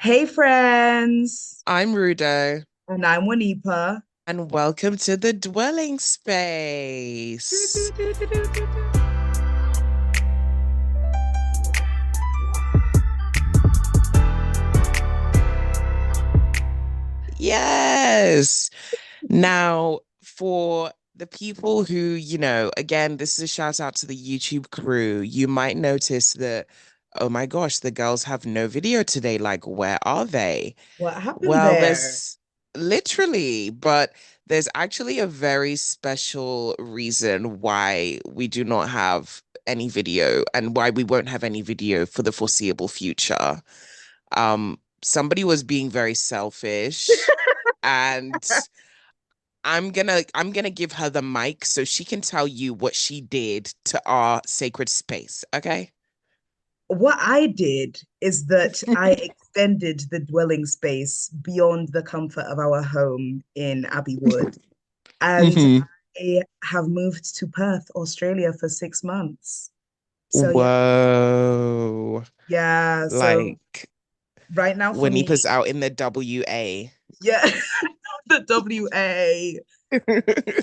Hey friends, I'm Rudo, and I'm wanipa. and welcome to the dwelling Do, do, space. do, do, do, do, do. Yes. Now, for the people who, again, this is a shout out to the YouTube crew. You might notice that, oh my gosh, the girls have no video today. Like, where are they? What happened Well, there? there's literally, but there's actually a very special reason why we do not have any video and why we won't have any video for the foreseeable future. Somebody was being very selfish, and I'm gonna give her the mic so she can tell you what she did to our sacred space, okay? What I did is that I extended the dwelling space beyond the comfort of our home in Abbeywood, and Hmm. I have moved to Perth, Australia for 6 months. So yeah, Whoa. yeah. So Like right now for Wanipa's me, out in the WA. yeah, the WA.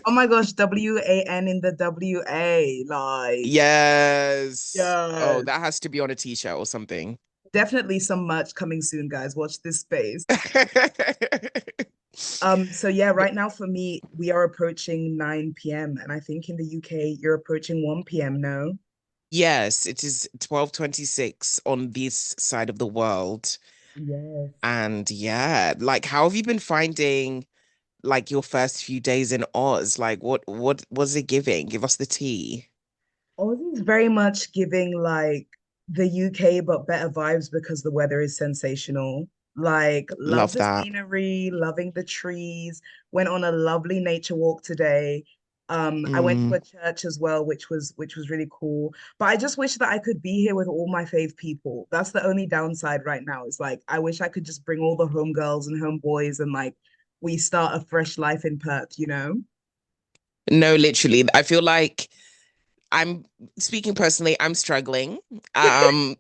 Oh my gosh, WAN in the WA. Like, Yes. Oh, yes. that has to be on a t-shirt or something. Definitely some merch coming soon, guys. Watch this space. So yeah, But right now for me, we are approaching 9 p.m. and I think in the UK you're approaching 1 p.m. No? yes, it is 12:26 on this side of the world. Yes. And yeah, like how have you been finding like your first few days in Oz? Like what was it giving? Give us the tea. Aussie's very much giving like the UK but better vibes because the weather is sensational. Like, love Love the that. scenery, loving the trees. Went on a lovely nature walk today. I went to Mm. a church as well, which was really cool. But I just wish that I could be here with all my fave people. That's the only downside right now. Is like I wish I could just bring all the homegirls and homeboys and like we start a fresh life in Perth, you know? No, literally. I feel like I'm speaking personally, I'm struggling. Um,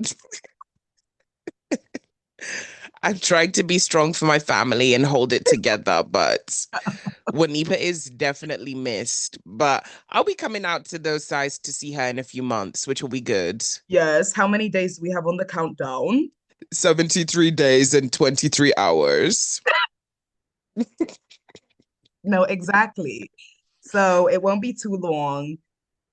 I'm trying to be strong for my family and hold it together, but Wanipa is definitely missed. But I'll be coming out to those sides to see her in a few months, which will be good. Yes. How many days do we have on the countdown? 73 days and 23 hours. No, exactly. So it won't be too long.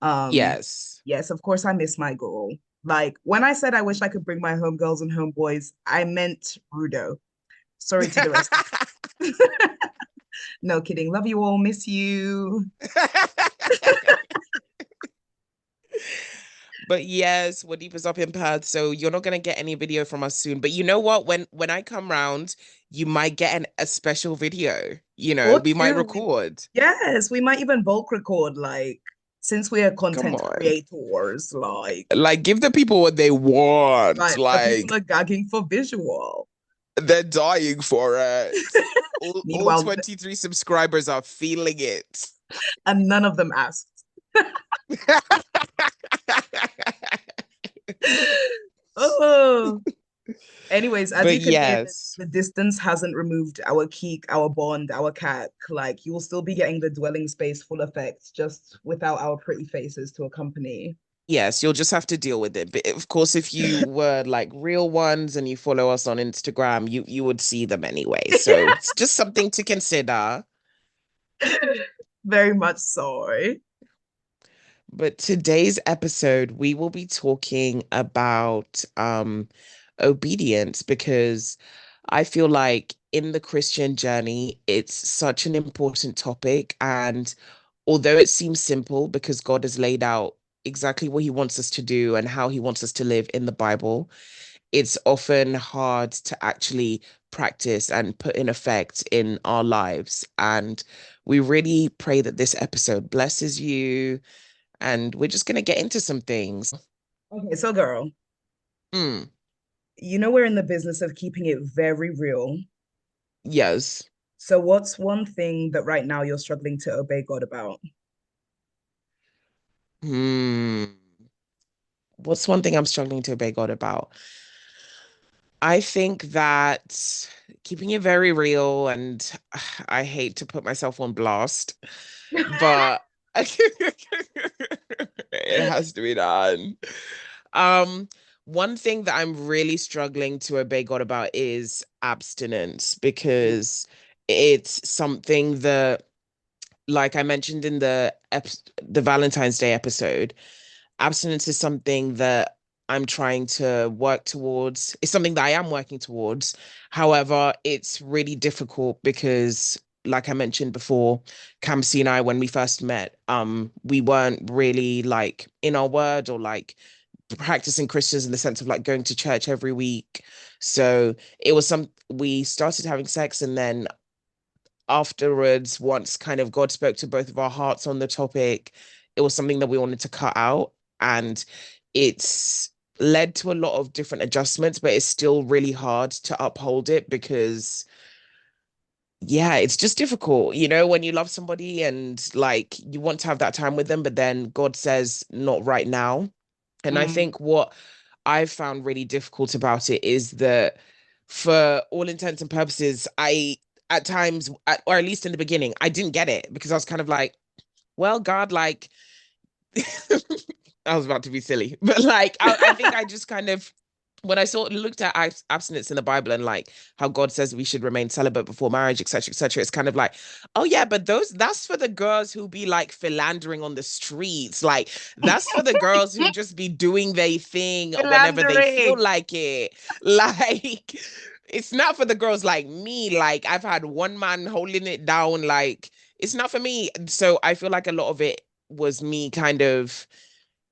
Um, Yes. yes, of course I miss my girl. Like when I said I wish I could bring my homegirls and homeboys, I meant Rudo. Sorry to the rest of you. No kidding. Love you all. Miss you. But yes, Wadipa's up in Perth, so you're not gonna get any video from us soon. But you know what? When I come round, you might get a special video. Or We might two. record. Yes, we might even bulk record, like, since we are Come content on. creators, Like give the people what they want. like the people Like are gagging for visual. they're dying for it. All Meanwhile, 23 subscribers are feeling it. and none of them asked. Oh, anyways, as But you can hear, yes. the distance hasn't removed our keek, our bond, our cat. Like, you will still be getting the dwelling space full effect, just without our pretty faces to accompany. Yes, you'll just have to deal with it. But of course, if you were like real ones and you follow us on Instagram, you would see them anyway. So it's just something to consider. Very much so. But today's episode, we will be talking about obedience because I feel like in the Christian journey, it's such an important topic. And although it seems simple because God has laid out exactly what he wants us to do and how he wants us to live in the Bible, it's often hard to actually practice and put in effect in our lives. And we really pray that this episode blesses you. And we're just going to get into some things. Okay, so girl, Mm, you know we're in the business of keeping it very real. yes. So what's one thing that right now you're struggling to obey God about? Hmm. What's one thing I'm struggling to obey God about? I think that keeping it very real, and I hate to put myself on blast, but it has to be done. Um, One thing that I'm really struggling to obey God about is abstinence because it's something that, like I mentioned in the Valentine's Day episode, abstinence is something that I'm trying to work towards. It's something that I am working towards. However, it's really difficult because, like I mentioned before, Kamsi and I, when we first met, we weren't really like in our word or like practicing Christians in the sense of like going to church every week. So it was we started having sex, and then afterwards, once kind of God spoke to both of our hearts on the topic, it was something that we wanted to cut out. And it's led to a lot of different adjustments, but it's still really hard to uphold it because, yeah, it's just difficult, when you love somebody and like you want to have that time with them, but then God says, not right now. And I Mm, think what I've found really difficult about it is that for all intents and purposes, at times, or at least in the beginning, I didn't get it because I was kind of like, well, God, like, I was about to be silly, but like, I think I just kind of, when I looked at abstinence in the Bible and like how God says we should remain celibate before marriage, etc., it's kind of like, oh yeah, but that's for the girls who be like philandering on the streets. Like that's for the girls who just be doing their thing whenever they feel philandering. like it. Like it's not for the girls like me. Like I've had one man holding it down. Like it's not for me. So I feel like a lot of it was me kind of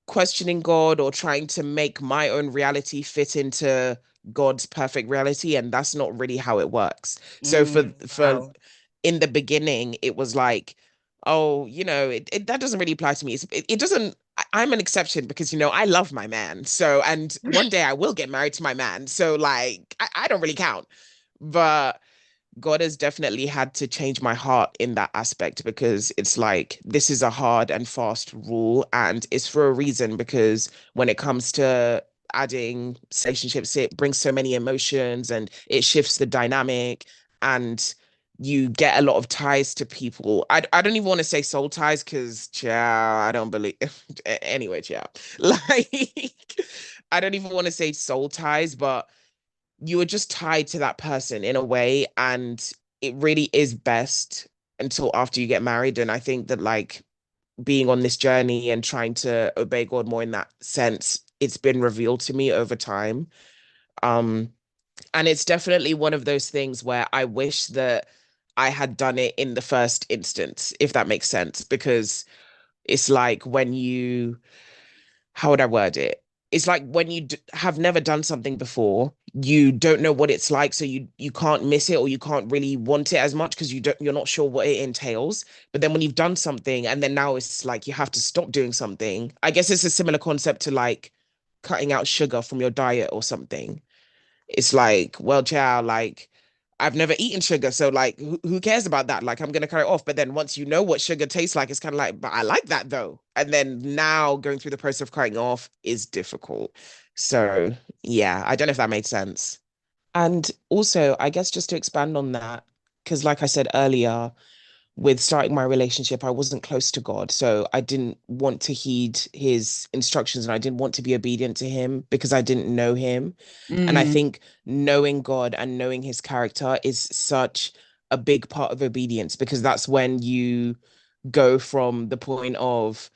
questioning God or trying to make my own reality fit into God's perfect reality, and that's not really how it works. So for Wow. in the beginning, it was like, oh, that doesn't really apply to me. It doesn't. I'm an exception because I love my man. So and one day I will get married to my man. So like I don't really count. But God has definitely had to change my heart in that aspect because it's like this is a hard and fast rule, and it's for a reason because when it comes to adding relationships, it brings so many emotions and it shifts the dynamic, and you get a lot of ties to people. I don't even want to say soul ties because, ciao, I don't believe. Anyway, ciao. Like, I don't even want to say soul ties, but you are just tied to that person in a way, and it really is best until after you get married. And I think that like being on this journey and trying to obey God more in that sense, it's been revealed to me over time. um and it's definitely one of those things where I wish that I had done it in the first instance, if that makes sense, because it's like when you, how would I word it? It's like when you have never done something before, you don't know what it's like, so you can't miss it or you can't really want it as much because you're not sure what it entails. But then when you've done something and then now it's like you have to stop doing something. I guess it's a similar concept to like cutting out sugar from your diet or something. It's like, well, child, like I've never eaten sugar, so like who cares about that? Like I'm gonna cut it off. But then once you know what sugar tastes like, it's kind of like, but I like that though. And then now going through the process of cutting off is difficult. So yeah, I don't know if that made sense. And also, I guess just to expand on that, because like I said earlier, with starting my relationship, I wasn't close to God. So I didn't want to heed his instructions and I didn't want to be obedient to him because I didn't know him. And I Mm, think knowing God and knowing his character is such a big part of obedience because that's when you go from the point of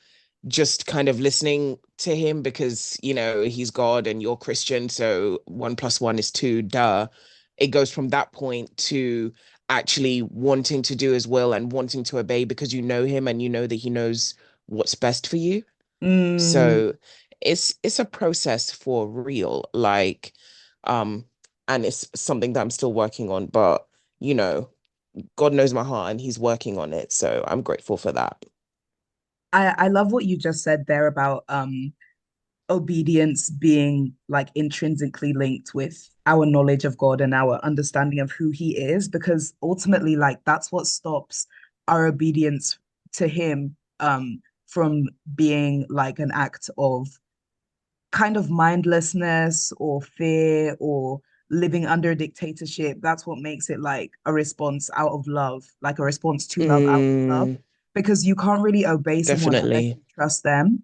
just kind of listening to him because, he's God and you're Christian. So 1 + 1 is 2, duh. It goes from that point to actually wanting to do his will and wanting to obey because you know him and you know that he knows what's best for you. mm. So it's a process for real. Like, um, and it's something that I'm still working on, but you know, God knows my heart and he's working on it. So I'm grateful for that. I love what you just said there about obedience being like intrinsically linked with our knowledge of God and our understanding of who he is, because ultimately, like that's what stops our obedience to him from being like an act of kind of mindlessness or fear or living under a dictatorship, that's what makes it like a response out of love, like a response to love out of love, Mm, because you can't really obey someone unless definitely. you trust them.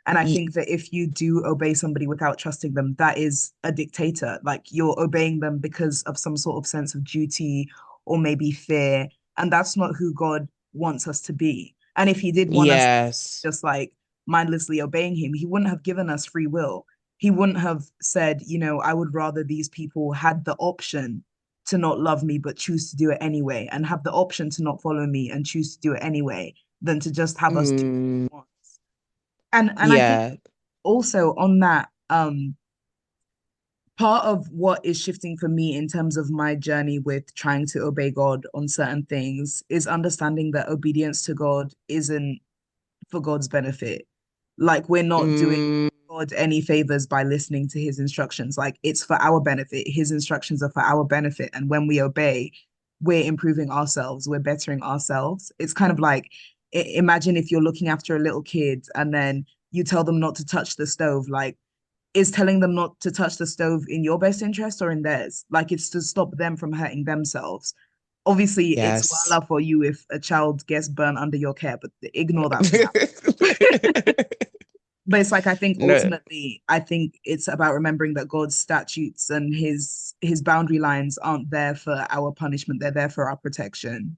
And I think that if you do obey somebody without trusting them, that is a dictator. Like you're obeying them because of some sort of sense of duty or maybe fear. And that's not who God wants us to be. And if he did want us Yes. just like mindlessly obeying him, he wouldn't have given us free will. He wouldn't have said, I would rather these people had the option to not love me but choose to do it anyway, and have the option to not follow me and choose to do it anyway, than to just have us do Mm, what he wants. And I think yeah. also on that, part of what is shifting for me in terms of my journey with trying to obey God on certain things is understanding that obedience to God isn't for God's benefit. Like we're not doing Mm, God any favors by listening to his instructions. Like it's for our benefit. His instructions are for our benefit. And when we obey, we're improving ourselves, we're bettering ourselves. It's kind of like imagine if you're looking after a little kid and then you tell them not to touch the stove. Like, is telling them not to touch the stove in your best interest or in theirs? Like, it's to stop them from hurting themselves. Obviously, it's yes. well for you if a child gets burned under your care, but ignore that for now. But it's like I think No. ultimately, I think it's about remembering that God's statutes and his boundary lines aren't there for our punishment; they're there for our protection.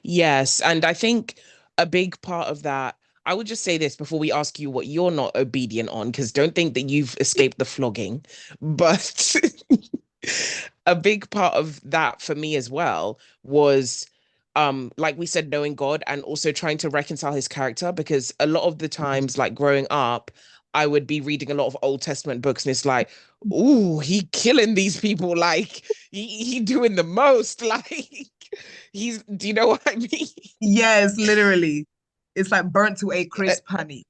Yes. And I think a big part of that, I would just say this before we ask you what you're not obedient on, because don't think that you've escaped the flogging. But a big part of that for me as well was like we said, knowing God and also trying to reconcile his character, because a lot of the times, like growing up, I would be reading a lot of Old Testament books and it's like, ooh, he killing these people, like he doing the most, like he's, do you know what I mean? Yes, literally. It's like burnt to a crisp honey.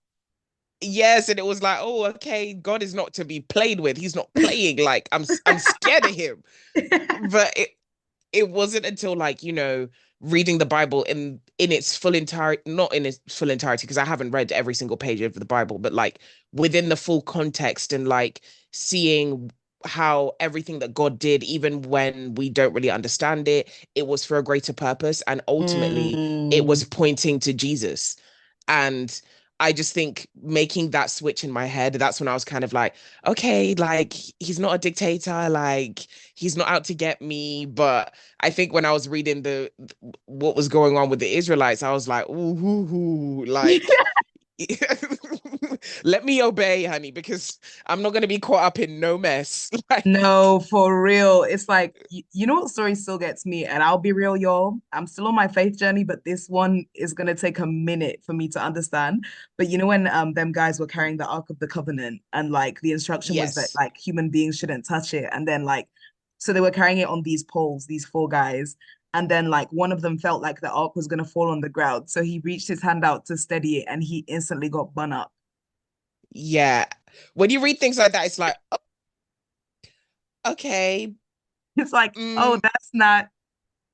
Yes, and it was like, oh, okay, God is not to be played with. He's not playing. Like I'm scared of him. But it wasn't until like, reading the Bible in its full entirety, not in its full entirety, because I haven't read every single page of the Bible, but like within the full context and like seeing how everything that God did, even when we don't really understand it, it was for a greater purpose. And ultimately it Mm. was pointing to Jesus. And I just think making that switch in my head, that's when I was kind of like, okay, like he's not a dictator, like he's not out to get me. But I think when I was reading the what was going on with the Israelites, I was like, ooh, like let me obey, honey, because I'm not gonna be caught up in no mess. Like, No, for real. It's like you know what story still gets me, and I'll be real, y'all. I'm still on my faith journey, but this one is gonna take a minute for me to understand. But you know when them guys were carrying the Ark of the Covenant, and like the instruction was that yes, like human beings shouldn't touch it, and then like so they were carrying it on these poles, these four guys, and then like one of them felt like the ark was gonna fall on the ground, so he reached his hand out to steady it, and he instantly got bun up. yeah. When you read things like that, it's like, oh, okay, It's like, oh, mm, that's not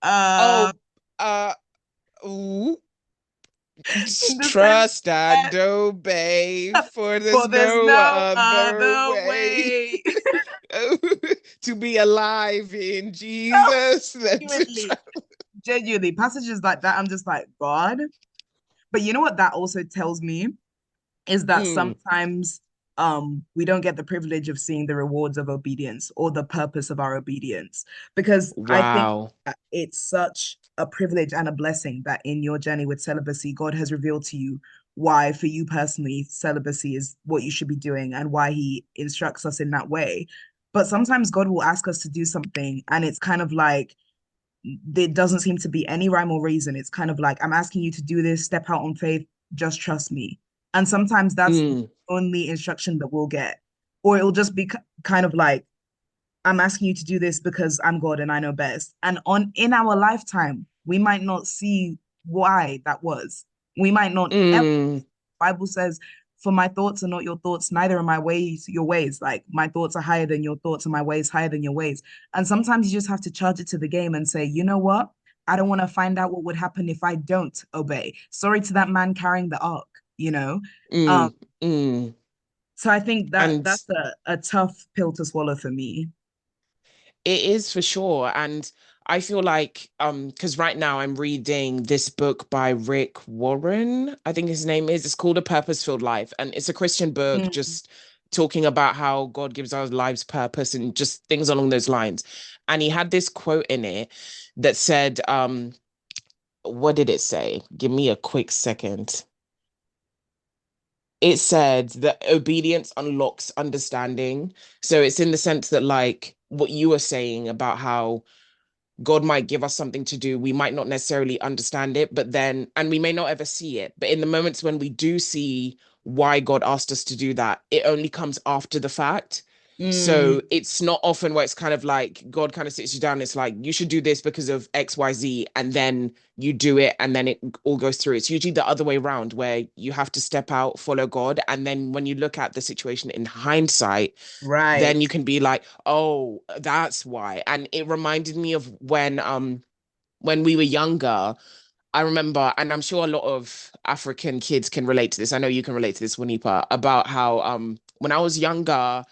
oh, uh, ooh. in the sense Trust and that obey, for for there's there's no no other other way way. to be alive in No, Jesus than to genuinely, genuinely, passages like that, I'm just like, God. But you know what that also tells me is that Mm, sometimes we don't get the privilege of seeing the rewards of obedience or the purpose of our obedience, because I think wow. that it's such a privilege and a blessing that in your journey with celibacy God has revealed to you why for you personally celibacy is what you should be doing and why he instructs us in that way. But sometimes God will ask us to do something and it's kind of like there doesn't seem to be any rhyme or reason. It's kind of like, I'm asking you to do this, step out on faith, just trust me. And sometimes that's the Mm, only instruction that we'll get. Or it'll just be kind of like, I'm asking you to do this because I'm God and I know best. And on in our lifetime, we might not see why that was. We might not ever. mm, Bible says, "For my thoughts are not your thoughts, neither are my ways your ways." Like my thoughts are higher than your thoughts, and my ways higher than your ways. And sometimes you just have to charge it to the game and say, you know what? I don't want to find out what would happen if I don't obey. Sorry to that man carrying the ark, you know. Um, mm, mm. so I think that And that's a tough pill to swallow for me. It is for sure. And I feel like because right now I'm reading this book by Rick Warren, I think his name is. It's called A Purpose-Filled Life. And it's a Christian book Mm, just talking about how God gives our lives purpose and just things along those lines. And he had this quote in it that said, what did it say? Give me a quick second. It said that obedience unlocks understanding. So it's in the sense that, like, what you were saying about how God might give us something to do. We might not necessarily understand it, but then, and we may not ever see it. But in the moments when we do see why God asked us to do that, it only comes after the fact. mm, So it's not often where it's kind of like God kind of sits you down. It's like, you should do this because of XYZ. And then you do it and then it all goes through. It's usually the other way around where you have to step out, follow God. And then when you look at the situation in hindsight, then right. you can be like, oh, that's why. And it reminded me of when we were younger. I remember, and I'm sure a lot of African kids can relate to this. I know you can relate to this, wanipa, about how when I was younger,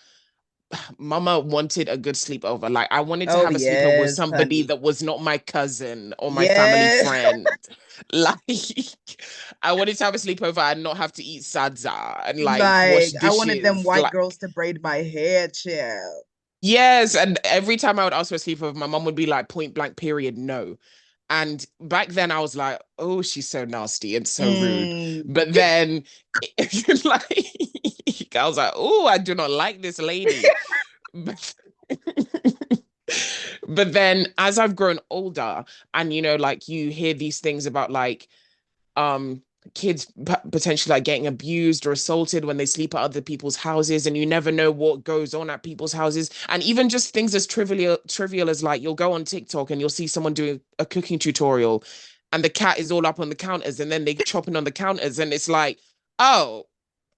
mama wanted a good sleepover. Like, I wanted to Oh have a sleepover with yes, somebody honey. that was not my cousin or my family Yeah. friend. Like, I wanted to have a sleepover and not have to eat sadza and like wash Like I wanted them dishes. white Like, girls to braid my hair, chill. yes, and every time I would ask for a sleepover, my mom would be like, point blank, period, no. And back then I was like, oh, she's so nasty and so rude. Mm, But then, like, I was like, oh, I do not like this lady. But, but then as I've grown older, and like you hear these things about like um kids potentially like getting abused or assaulted when they sleep at other people's houses, and you never know what goes on at people's houses. And even just things as trivial as, like, you'll go on TikTok and you'll see someone doing a cooking tutorial and the cat is all up on the counters and then they chopping on the counters, and it's like, oh,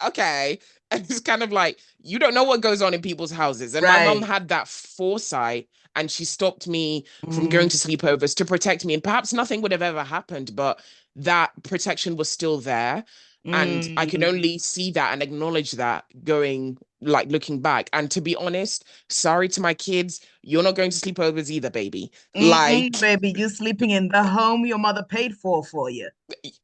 okay. And it's kind of like, you don't know what goes on in people's houses. And my mom right. had that foresight, and she stopped me from going Mm, to sleepovers to protect me. And perhaps nothing would have ever happened, but that protection was still there. And I can mm, only see that and acknowledge that going, like, looking back. And to be honest, sorry to my kids, you're not going to sleepovers either, baby. mm-mm, Like, baby, you sleeping in the home your mother paid for you.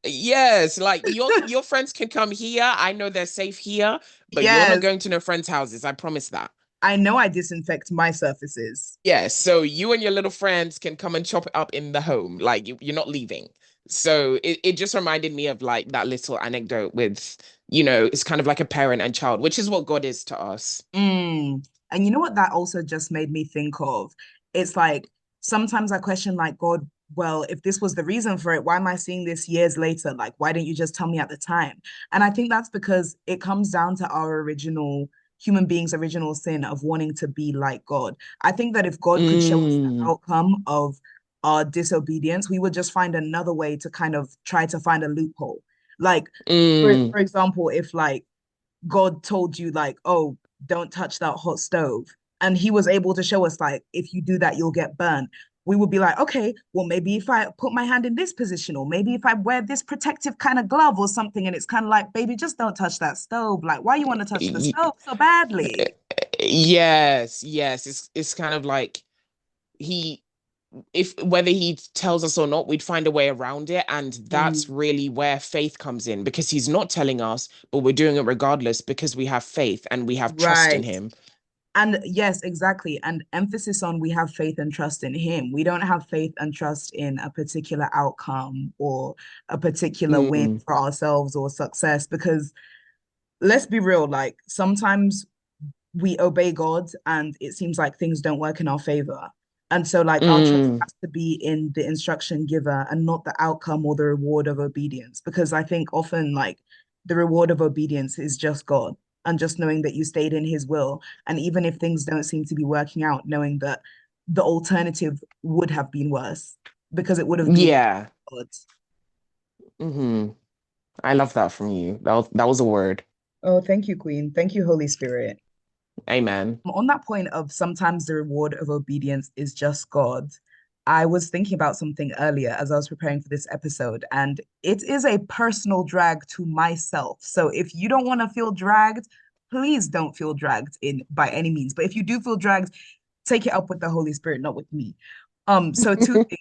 yes, like your friends can come here. I know they're safe here, but you're not Yes, going to no friends' houses. I promise that. I know I disinfect my surfaces. Yes, so you and your little friends can come and chop it up in the home. Like, you're not leaving. So it just reminded me of like that little anecdote with, it's kind of like a parent and child, which is what God is to us. Mm. And you know what that also just made me think of? It's like sometimes I question, like, God, well, if this was the reason for it, why am I seeing this years later? Like, why didn't you just tell me at the time? And I think that's because it comes down to our original human beings' original sin of wanting to be like God. I think that if God could show us the Mm, outcome of our disobedience, we would just find another way to kind of try to find a loophole. Like, mm. for example, if like God told you like, oh, don't touch that hot stove. And he was able to show us like, if you do that, you'll get burned. We would be like, okay, well, maybe if I put my hand in this position, or maybe if I wear this protective kind of glove or something, and it's kind of like, baby, just don't touch that stove. Like, why you want to touch the Y- stove so badly? Yes, yes. It's kind of like he if whether he tells us or not, we'd find a way around it. And that's Mm, really where faith comes in, because he's not telling us, but we're doing it regardless because we have faith and we have trust in right. him. And yes, exactly. And emphasis on we have faith and trust in him. We don't have faith and trust in a particular outcome or a particular win Mm, for ourselves or success. Because let's be real, like sometimes we obey God and it seems like things don't work in our favor. And so, like, our trust mm, has to be in the instruction giver and not the outcome or the reward of obedience. Because I think often, like, the reward of obedience is just God and just knowing that you stayed in his will. And even if things don't seem to be working out, knowing that the alternative would have been worse because it would have been yeah. God. Hmm. I love that from you. That was a word. Oh, thank you, Queen. Thank you, Holy Spirit. Amen. On that point of sometimes the reward of obedience is just God, I was thinking about something earlier as I was preparing for this episode, and it is a personal drag to myself. So if you don't want to feel dragged, please don't feel dragged in by any means. But if you do feel dragged, take it up with the Holy Spirit, not with me. So two things.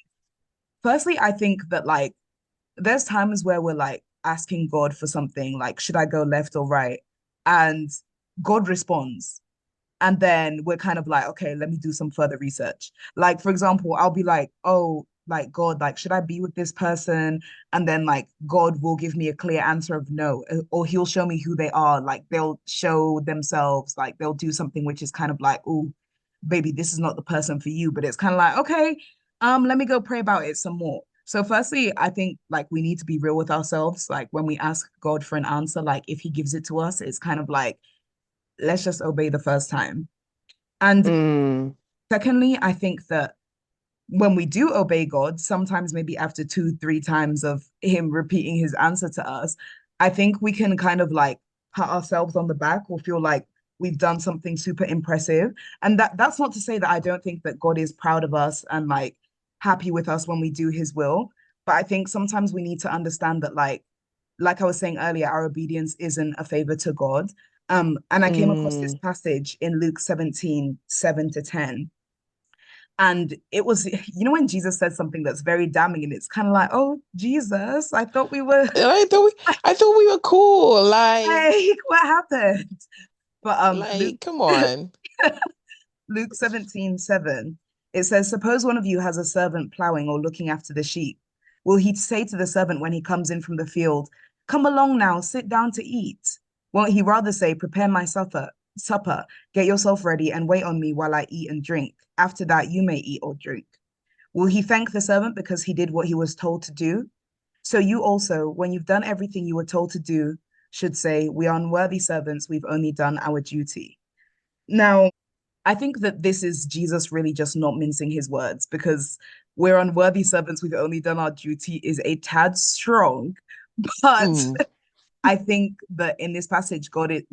Firstly, I think that like there's times where we're like asking God for something, like, should I go left or right? And God responds. And then we're kind of like, okay, let me do some further research. Like, for example, I'll be like, oh, like, God, like, should I be with this person? And then, like, God will give me a clear answer of no, or he'll show me who they are. Like, they'll show themselves, like, they'll do something which is kind of like, oh, baby, this is not the person for you. But it's kind of like, okay, let me go pray about it some more. So, firstly, I think like we need to be real with ourselves. Like, when we ask God for an answer, like, if he gives it to us, it's kind of like, let's just obey the first time. And Mm, secondly, I think that when we do obey God, sometimes maybe after two, three times of him repeating his answer to us, I think we can kind of like pat ourselves on the back or feel like we've done something super impressive. And that's not to say that I don't think that God is proud of us and like happy with us when we do his will. But I think sometimes we need to understand that like I was saying earlier, our obedience isn't a favor to God. And I came across this mm. passage in Luke 17, 7 to 10. And it was, when Jesus said something that's very damning, and it's kind of like, oh, Jesus, I thought we were And I thought we were cool. like, what happened? But Luke Come on. Luke 17:7, it says, suppose one of you has a servant plowing or looking after the sheep. Will he say to the servant when he comes in from the field, come along now, sit down to eat? Won't he rather say, prepare my supper, get yourself ready and wait on me while I eat and drink. After that, you may eat or drink. Will he thank the servant because he did what he was told to do? So you also, when you've done everything you were told to do, should say, we are unworthy servants, we've only done our duty. Now, I think that this is Jesus really just not mincing his words because we're unworthy servants, we've only done our duty is a tad strong. But Mm. I think that in this passage, God is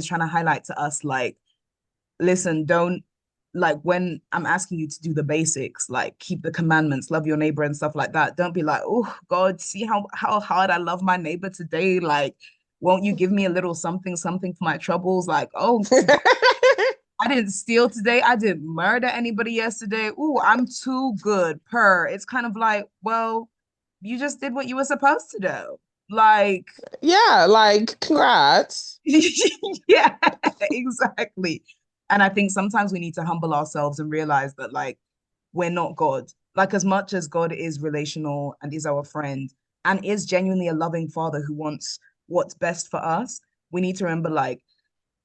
trying to highlight to us, like, listen, don't like when I'm asking you to do the basics, like keep the commandments, love your neighbor and stuff like that. Don't be like, oh God, see how hard I love my neighbor today. Like, won't you give me a little something, something for my troubles? Like, oh God, I didn't steal today. I didn't murder anybody yesterday. Ooh, I'm too good. Per. It's kind of like, well, you just did what you were supposed to do. Like, Yeah, congrats. yeah, exactly. And I think sometimes we need to humble ourselves and realize that like we're not God. Like as much as God is relational and is our friend and is genuinely a loving father who wants what's best for us, we need to remember like,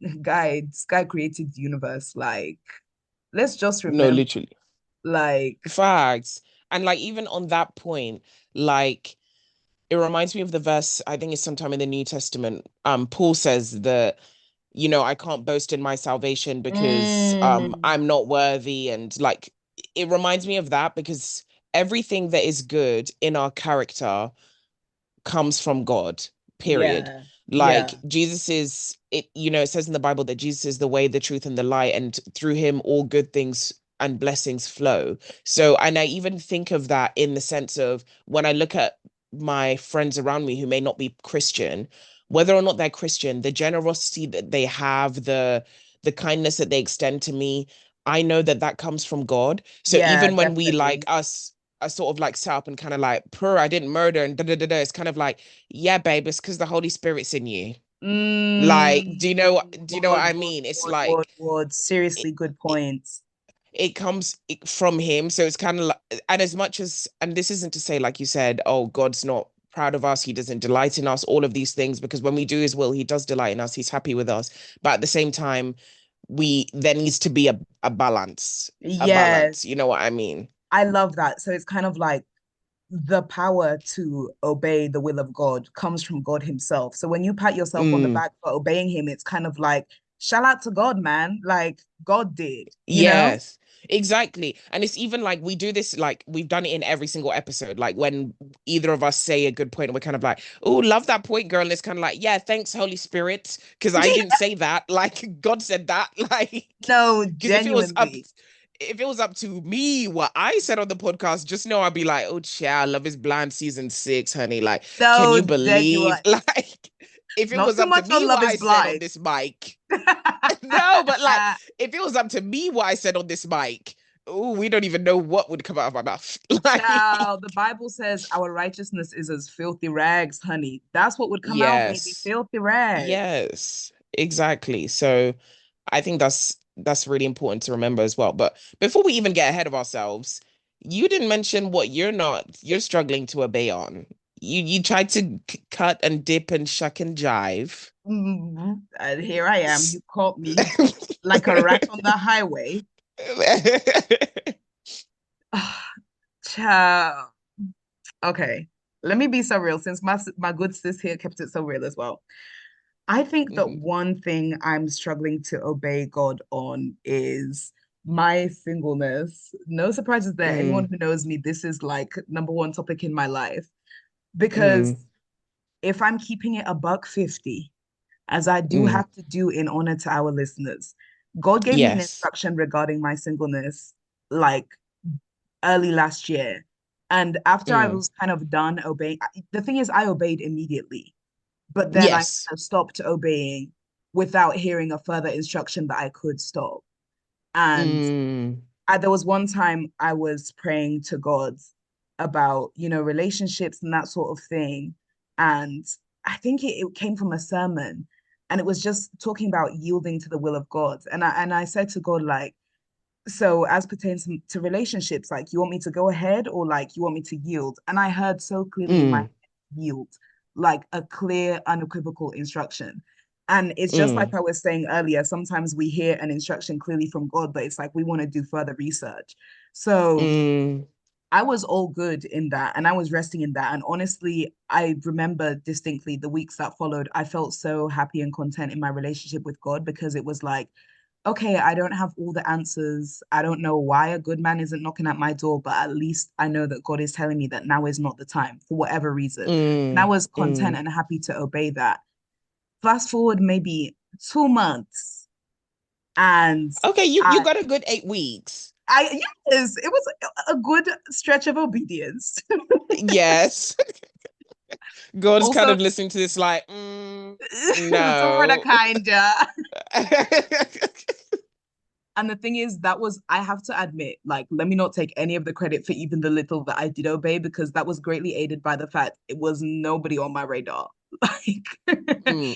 this guy created the universe. Like, let's just No, remember, literally. like, Facts. And even on that point, like it reminds me of the verse, I think it's sometime in the New Testament. Paul says that, I can't boast in my salvation because mm, I'm not worthy. And it reminds me of that because everything that is good in our character comes from God, period. yeah, Like yeah, Jesus is it, it says in the Bible that Jesus is the way, the truth, and the light, and through him all good things and blessings flow. So, and I even think of that in the sense of when I look at my friends around me who may not be Christian, whether or not they're Christian, the generosity that they have, the kindness that they extend to me, I know that that comes from God. So yeah, even when we definitely. us I sort of set up and kind of purr, I didn't murder and da da da da. It's kind of like, yeah, babe, it's because the Holy Spirit's in you. Mm, Do you know what I word, mean? It's word, word, word. it, Seriously, good it, points. it comes from him. So it's kind of like, and as much as, and this isn't to say, like you said, oh, God's not proud of us. He doesn't delight in us, all of these things, because when we do his will, he does delight in us. He's happy with us. But at the same time, there needs to be a balance, a balance. Yes, You know what I mean? I love that. So it's kind of like the power to obey the will of God comes from God Himself. So when you pat yourself on the Mm. back for obeying Him, it's kind of like, shout out to God, man. Like God did, you know? Yes, exactly. And it's even like we do this, like we've done it in every single episode. Like when either of us say a good point, we're kind of like, oh, love that point, girl. And it's kind of like, yeah, thanks, Holy Spirit. Because I didn't say that. Like God said that. Like, No, because genuinely. if it was up to me, what I said on the podcast, just know I'd be like, oh, child, Love is Blind season 6, honey. Like, can No, you believe? genuine. Like, if it Not was too up to much me on what Love I is said on Blind. this mic, no, but like if it was up to me what I said on this mic, oh, we don't even know what would come out of my mouth. Like, Child, the Bible says our righteousness is as filthy rags, honey. That's what would come out, baby. yes, Filthy rags. yes, exactly. So I think that's really important to remember as well. But before we even get ahead of ourselves, you didn't mention what you're struggling to obey on. You tried to cut and dip and shuck and jive. And here I am. You caught me like a rat on the highway. Child. Okay. Let me be so real since my good sis here kept it so real as well. I think that Mhm. one thing I'm struggling to obey God on is my singleness. No surprises there. Anyone Mm, who knows me, this is like number one topic in my life. Because mm, if I'm keeping it a buck 50, as I do mm. have to do in honor to our listeners, God gave me an Yes. instruction regarding my singleness like early last year. And after I Mm. was kind of done obeying, the thing is, I obeyed immediately, but then I kind Yes. of stopped obeying without hearing a further instruction that I could stop. And Mm, there was one time I was praying to God about, relationships and that sort of thing. And I think it came from a sermon and it was just talking about yielding to the will of God. And I said to God, like, so as pertains to relationships, like you want me to go ahead or like you want me to yield? And I heard so clearly in my mm, head, yield, like a clear, unequivocal instruction. And it's just like mm, I was saying earlier, sometimes we hear an instruction clearly from God, but it's like we want to do further research. So mm, I was all good in that and I was resting in that. And honestly, I remember distinctly the weeks that followed, I felt so happy and content in my relationship with God because it was like, okay, I don't have all the answers. I don't know why a good man isn't knocking at my door, but at least I know that God is telling me that now is not the time for whatever reason. And I mm, was content mm. and happy to obey that. Fast forward maybe 2 months, and Okay, you I, got a good 8 weeks. yes, it was a good stretch of obedience. Yes. God's kind Also, of listening to this like, sort of no. kinda. And the thing is, I have to admit, like, let me not take any of the credit for even the little that I did obey, because that was greatly aided by the fact it was nobody on my radar. Like, Mm.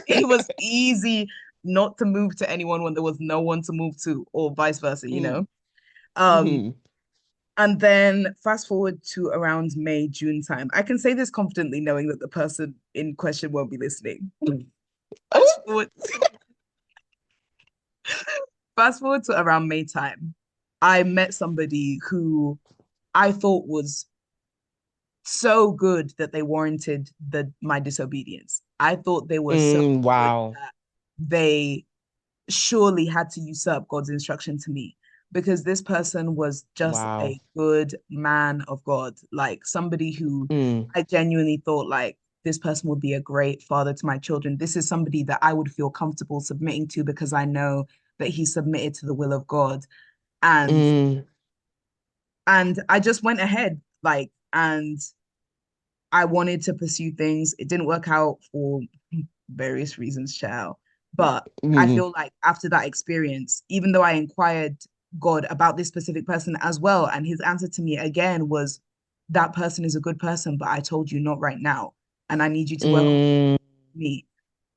it was easy not to move to anyone when there was no one to move to, or vice versa, you Mm. know? Um, Mhm. and then fast forward to around May, June time. I can say this confidently, knowing that the person in question won't be listening. Oh. Fast forward, fast forward to around May time. I met somebody who I thought was so good that they warranted my disobedience. I thought they were so good Wow. that they surely had to usurp God's instruction to me, because this person was just Wow. a good man of God, like somebody who Mm, I genuinely thought like this person would be a great father to my children. This is somebody that I would feel comfortable submitting to because I know that he submitted to the will of God. And mm, I just went ahead like and I wanted to pursue things. It didn't work out for various reasons, child. But I mm, feel like after that experience, even though I inquired God about this specific person as well, and his answer to me again was, that person is a good person, but I told you not right now. And I need you to work on mm, me.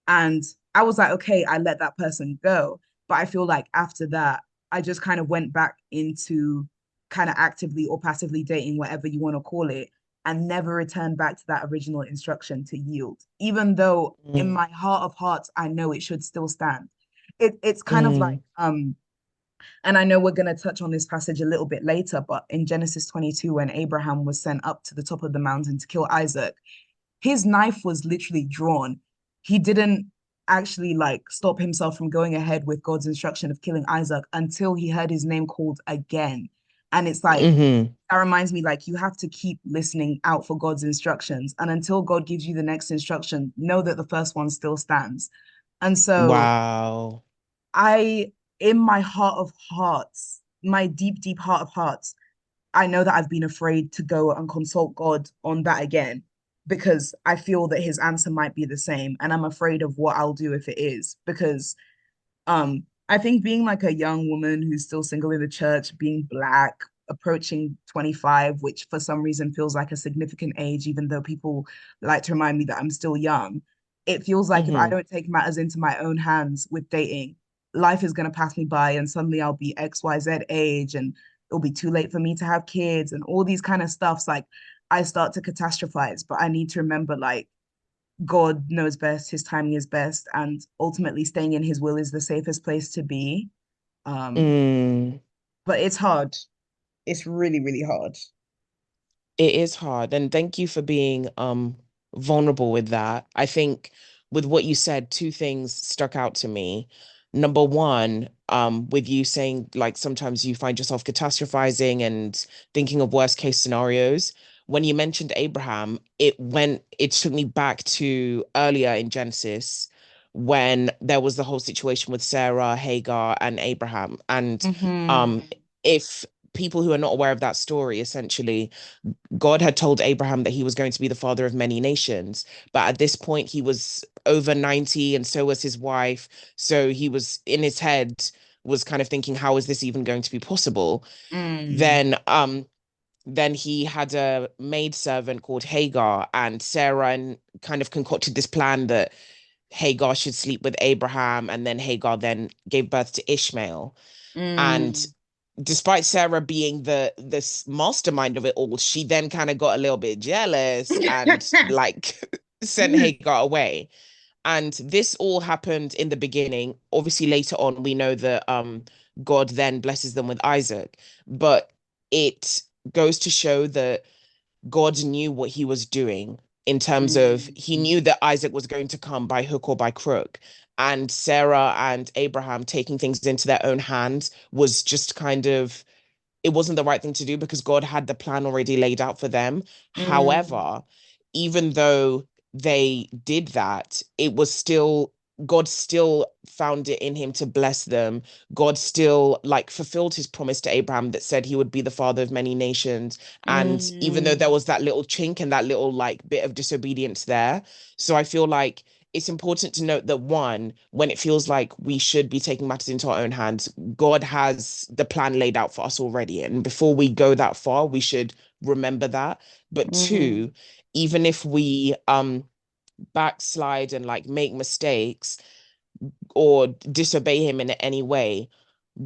And I was like, okay, I let that person go. But I feel like after that, I just kind of went back into kind of actively or passively dating, whatever you want to call it, and never returned back to that original instruction to yield, even though in mm, my heart of hearts, I know it should still stand. It's kind of like, mm, and I know we're going to touch on this passage a little bit later, but in Genesis 22, when Abraham was sent up to the top of the mountain to kill Isaac, his knife was literally drawn. He didn't actually like stop himself from going ahead with God's instruction of killing Isaac until he heard his name called again. And it's like, mhm. that reminds me, like, you have to keep listening out for God's instructions. And until God gives you the next instruction, know that the first one still stands. And so Wow. I, in my heart of hearts, my deep, deep heart of hearts, I know that I've been afraid to go and consult God on that again. because I feel that his answer might be the same. And I'm afraid of what I'll do if it is, because I think being like a young woman who's still single in the church, being black, approaching 25, which for some reason feels like a significant age, even though people like to remind me that I'm still young, it feels like if I Hmm. don't take matters into my own hands with dating, life is going to pass me by and suddenly I'll be XYZ age and it'll be too late for me to have kids and all these kind of stuffs. Like I start to catastrophize, but I need to remember like God knows best, his timing is best, and ultimately staying in his will is the safest place to be. Um, Mm. but it's hard. It's really, really hard. It is hard. And thank you for being vulnerable with that. I think with what you said, two things stuck out to me. Number one, with you saying like sometimes you find yourself catastrophizing and thinking of worst case scenarios. When you mentioned Abraham, it took me back to earlier in Genesis when there was the whole situation with Sarah, Hagar, and Abraham. And Mm-hmm. um if people who are not aware of that story, essentially God had told Abraham that he was going to be the father of many nations. But at this point, he was over 90, and so was his wife. So he was in his head, was kind of thinking, how is this even going to be possible? Mm, Then he had a maid servant called Hagar, and Sarah and kind of concocted this plan that Hagar should sleep with Abraham, and then Hagar then gave birth to Ishmael. And mm, despite Sarah being the mastermind of it all, she then kind of got a little bit jealous and like sent Hagar away. And this all happened in the beginning. Obviously, later on, we know that God then blesses them with Isaac. But it goes to show that God knew what he was doing in terms of mm, he knew that Isaac was going to come by hook or by crook. And Sarah and Abraham taking things into their own hands was just kind of, it wasn't the right thing to do because God had the plan already laid out for them. mm, However, even though they did that, it was still, God still found it in him to bless them. God still like fulfilled his promise to Abraham that said he would be the father of many nations. And even though there mm, was that little chink and that little like bit of disobedience there, so I feel like it's important to note that one, when it feels like we should be taking matters into our own hands, God has the plan laid out for us already. And before we go that far, we should remember that. But mm, two, even if we backslide and like make mistakes or disobey him in any way,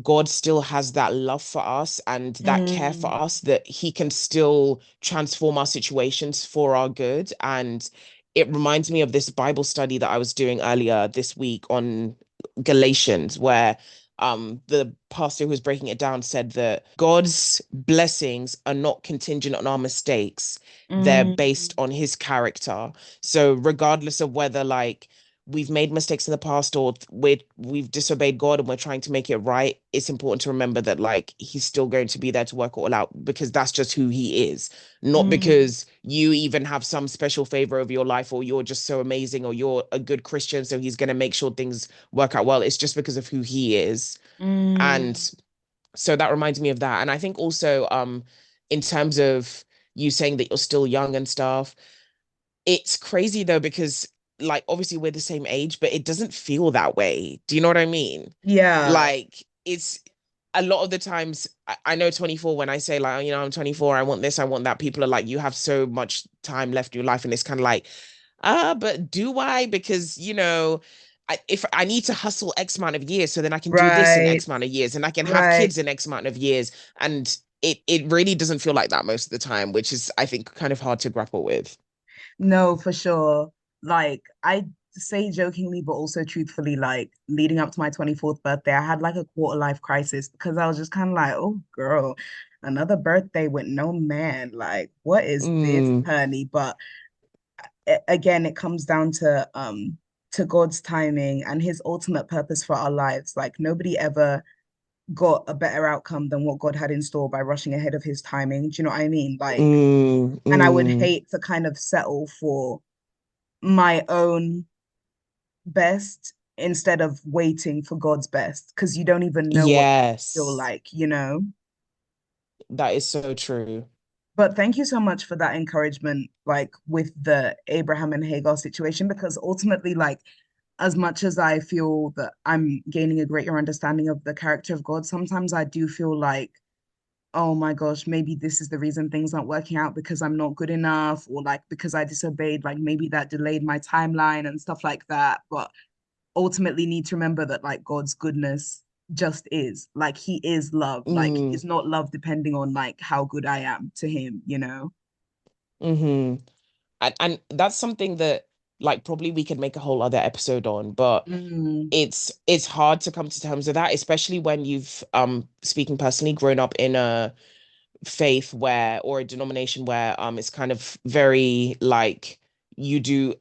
God still has that love for us and that care for mm, us that he can still transform our situations for our good. And it reminds me of this Bible study that I was doing earlier this week on Galatians, where the pastor who was breaking it down said that God's blessings are not contingent on our mistakes. They're based mm, on his character. So regardless of whether like we've made mistakes in the past or we've disobeyed God and we're trying to make it right, it's important to remember that like he's still going to be there to work it all out because that's just who he is. Not mm, because you even have some special favor over your life or you're just so amazing or you're a good Christian, so he's going to make sure things work out well. It's just because of who he is. And mm. so that reminds me of that. And I think also in terms of you saying that you're still young and stuff, it's crazy though, because like obviously we're the same age, but it doesn't feel that way. Do you know what I mean? Yeah, Like it's a lot of the times I know 24 when I say like, oh, I'm 24, I want this, I want that. People are like, you have so much time left in your life. And it's kind of like, but do I? Because, if I need to hustle X amount of years, so then I can do this in right, X amount of years and I can have right. kids in X amount of years. And it really doesn't feel like that most of the time, which is, I think, kind of hard to grapple with. No, for sure. Like I say jokingly, but also truthfully, like leading up to my 24th birthday, I had like a quarter life crisis because I was just kind of like, oh girl, another birthday with no man. Like, what is this, Mm, honey? But again, it comes down to God's timing and his ultimate purpose for our lives. Like nobody ever got a better outcome than what God had in store by rushing ahead of his timing. Do you know what I mean? Like, mm, and I would mm. hate to kind of settle for my own best instead of waiting for God's best because you don't even know what that feel Yes, like, you know? that is so true. But thank you so much for that encouragement, like with the Abraham and Hagar situation, because ultimately, like, as much as I feel that I'm gaining a greater understanding of the character of God, sometimes I do feel like, oh my gosh, maybe this is the reason things aren't working out because I'm not good enough, or like because I disobeyed, like maybe that delayed my timeline and stuff like that. But ultimately need to remember that like God's goodness just is like he is love. Like Mm, it's not love depending on like how good I am to him, you know? hmm and that's something that like probably we could make a whole other episode on, but Mm, it's hard to come to terms with that, especially when you've speaking personally grown up in a faith where or a denomination where it's kind of very like you do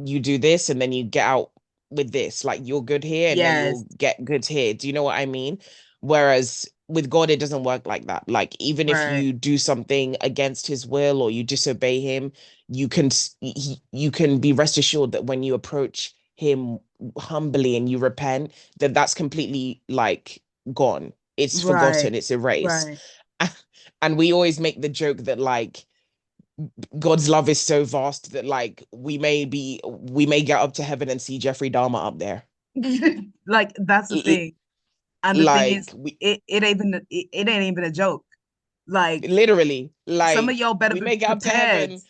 you do this and then you get out with this, like you're good here and then yes, you'll get good here. Do you know what I mean? Whereas with God it doesn't work like that. Like even if right, you do something against his will or you disobey him, you can be rest assured that when you approach him humbly and you repent, that that's completely like gone. It's right, forgotten, it's erased. right. And we always make the joke that like God's love is so vast that like we may get up to heaven and see Jeffrey Dahmer up there. Like that's the L- thing. And the thing like is, we it ain't even a joke. Like literally some of like y'all better we be may get up to prepared. heaven,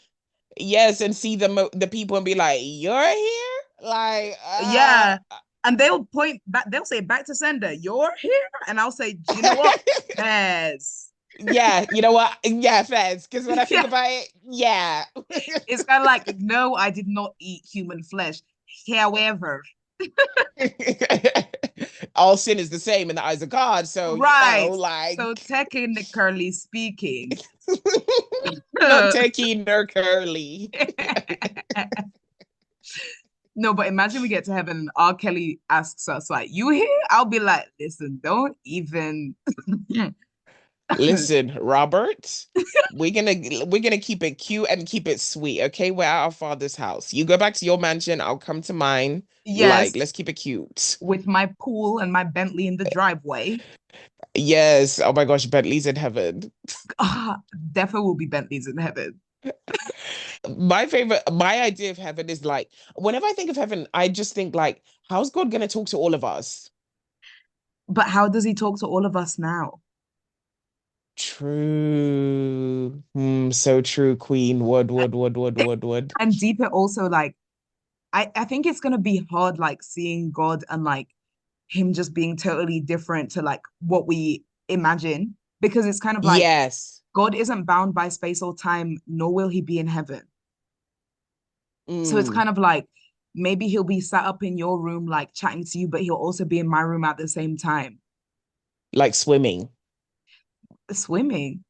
yes, and see the people and be like, "You're here?" Like Yeah. And they'll point back, they'll say back to sender, you're here. And I'll say, do you know what? Yes. yeah, you know what? Yeah, feds. Because when I think Yeah. about it, yeah. It's kind of like, no, I did not eat human flesh. However, All sin is the same in the eyes of God. So, right. So like, technically speaking, not techie nor curly. no, but imagine we get to heaven and R. Kelly asks us, like, you here? I'll be like, listen, don't even. Listen, Robert, we're gonna keep it cute and keep it sweet, okay? We're at our father's house. You go back to your mansion, I'll come to mine. Like, Yes, let's keep it cute. with my pool and my Bentley in the driveway. Yes. Oh my gosh, Bentley's in heaven. Defo will be Bentleys in heaven. My idea of heaven is like, whenever I think of heaven, I just think like, how's God gonna talk to all of us? But how does he talk to all of us now? True. So true, Queen. Wood. And deeper also, like, I think it's gonna be hard, like seeing God and like him just being totally different to like what we imagine, because it's kind of like Yes. God isn't bound by space or time, nor will he be in heaven. So it's Mm, kind of like maybe he'll be sat up in your room, like chatting to you, but he'll also be in my room at the same time, like swimming. swimming.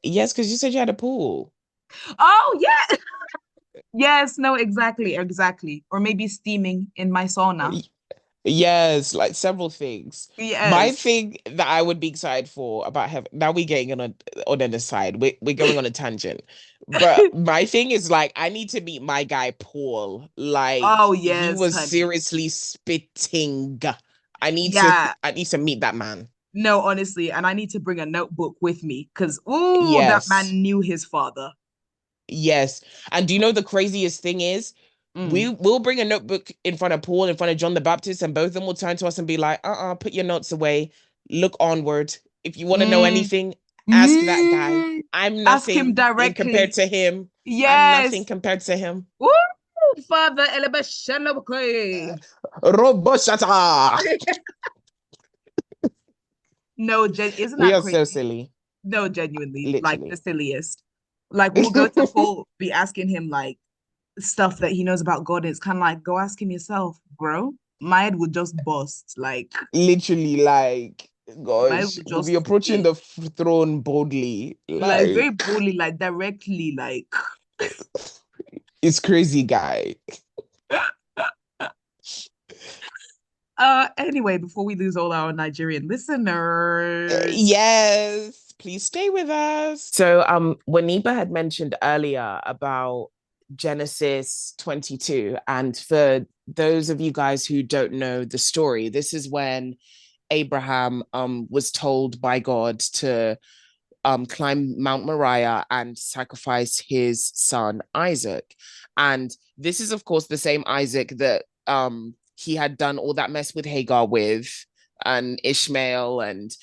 Yes, because you said you had a pool. Oh, yeah. Yes, no, exactly, exactly. Or maybe steaming in my sauna. Yes, like several things. My Yes. thing that I would be excited for about heaven. Now we're getting on an aside. We're going on a tangent. But my thing is like I need to meet my guy Paul. Oh, Like he yes, was honey. seriously spitting. Yeah. I need to meet that man. No, honestly, and I need to bring a notebook with me because, oh, that Yes. man knew his father. Yes. And do you know the craziest thing is? We Mm. will bring a notebook in front of Paul, in front of John the Baptist, and both of them will turn to us and be like, put your notes away. Look onward. If you want to know Mm. anything, ask that guy. Mm. I'm Ask him nothing in compared directly. to him. I'm nothing Yes. compared to him. Woo, Father Elebashanoke. Roboshata. No, isn't We that are so crazy? silly. No, genuinely, like the Literally. silliest. Like we'll go to Paul, be asking him like stuff that he knows about God. And it's kind of like, go ask him yourself, bro. My head would just bust. Literally, like, My head gosh, would we'll be just approaching spin. the throne boldly. Like very Like, boldly, like directly, like it's crazy, guy. anyway, before we lose all our Nigerian listeners. Yes, please stay with us. So, Wanipa had mentioned earlier about Genesis 22. And for those of you guys who don't know the story, this is when Abraham was told by God to climb Mount Moriah and sacrifice his son Isaac. And this is, of course, the same Isaac that he had done all that mess with Hagar with, and Ishmael, and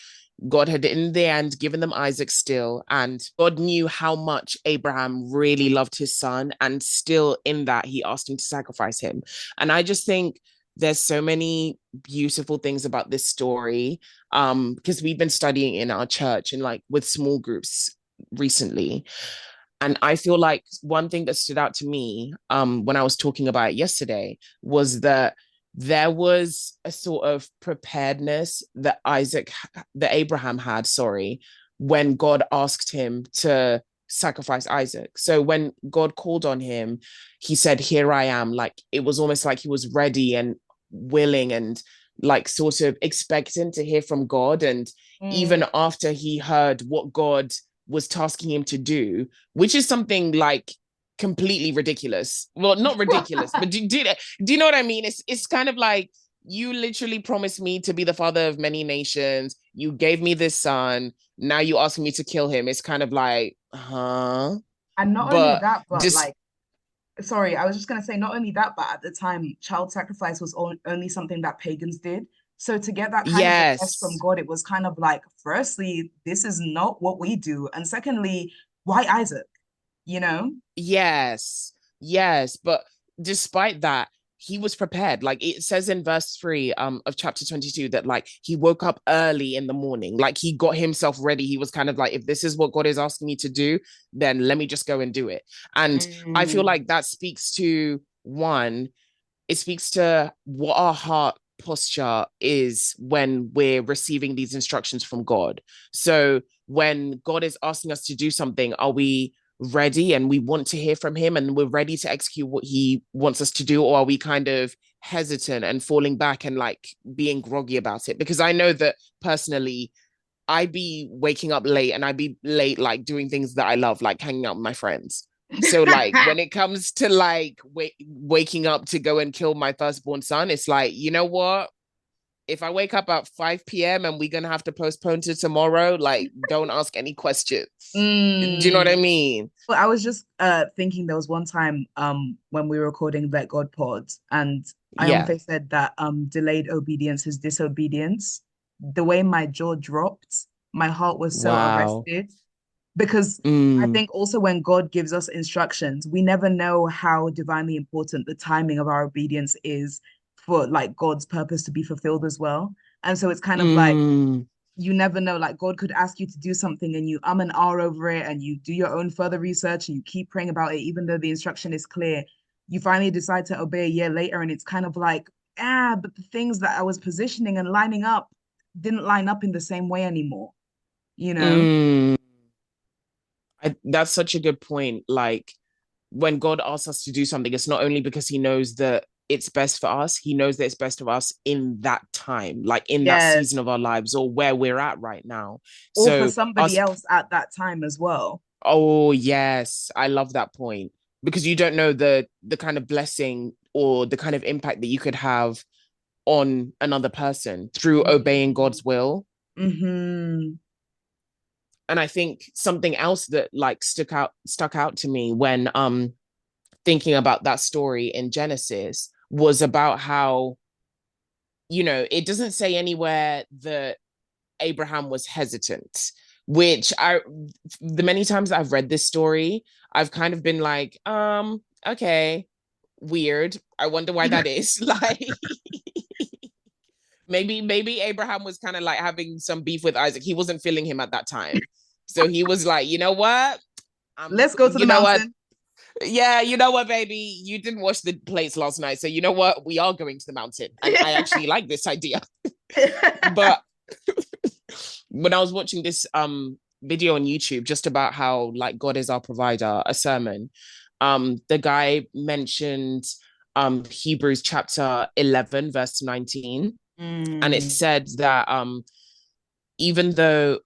God had in the end given them Isaac still, and God knew how much Abraham really loved his son, and still in that he asked him to sacrifice him. And I just think there's so many beautiful things about this story, because we've been studying in our church and like with small groups recently. And I feel like one thing that stood out to me when I was talking about it yesterday was that there was a sort of preparedness that Abraham had, sorry, when God asked him to sacrifice Isaac. So when God called on him, he said, "Here I am." Like it was almost like he was ready and willing and like sort of expectant to hear from God. And Mm. even after he heard what God was tasking him to do, which is something like completely ridiculous. Well, not ridiculous, but do you know what I mean? It's kind of like, you literally promised me to be the father of many nations. You gave me this son. Now you asking me to kill him. It's kind of like, huh? And not only But that, but just like, sorry, I was just gonna say, not only that, but at the time, child sacrifice was only something that pagans did. So to get that kind of request from yes, God, it was kind of like, firstly, this is not what we do, and secondly, why Isaac? You know? yes, yes. But despite that, he was prepared. Like it says in verse 3 of chapter 22 that like he woke up early in the morning. Like he got himself ready. He was kind of like, if this is what God is asking me to do, then let me just go and do it. And I feel Mm. like that speaks to one, it speaks to what our heart posture is when we're receiving these instructions from God. So when God is asking us to do something, are we ready and we want to hear from him and we're ready to execute what he wants us to do, or are we kind of hesitant and falling back and like being groggy about it? Because I know that personally I'd be waking up late and I'd be late like doing things that I love, like hanging out with my friends. So like when it comes to like waking up to go and kill my firstborn son, it's like, you know what? If I wake up at 5 p.m. and we're gonna have to postpone to tomorrow, like don't ask any questions. Do you know what I Mm. mean? Well, I was just thinking there was one time when we were recording Let God Pod, and Yeah. Iomfe said that delayed obedience is disobedience. The way my jaw dropped, my heart was so Wow. arrested, because I Mm, think also when God gives us instructions, we never know how divinely important the timing of our obedience is for like God's purpose to be fulfilled as well. And so it's kind of like, mm, you never know, like God could ask you to do something and you and ah over it and you do your own further research and you keep praying about it even though the instruction is clear. You finally decide to obey a year later and it's kind of like, but the things that I was positioning and lining up didn't line up in the same way anymore, you know? mm. That's such a good point. Like when God asks us to do something, it's not only because he knows that it's best for us, he knows that it's best for us in that time, like in that Yes. season of our lives or where we're at right now. Or for So somebody us, else at that time as well. oh yes, I love that point, because you don't know the kind of blessing or the kind of impact that you could have on another person through obeying Mm-hmm. God's will. Mm-hmm. And I think something else that like stuck out to me when thinking about that story in Genesis was about how, it doesn't say anywhere that Abraham was hesitant, which the many times I've read this story, I've kind of been like, okay, weird. I wonder why that is. Like, maybe Abraham was kind of like having some beef with Isaac. He wasn't feeling him at that time. So he was like, you know what? Let's go to the You know what? mountain. Yeah, you know what, baby? You didn't wash the plates last night. So you know what? We are going to the mountain. And I actually like this idea. But when I was watching this video on YouTube just about how like God is our provider, a sermon, the guy mentioned Hebrews chapter 11, verse 19. And it Mm. said that even though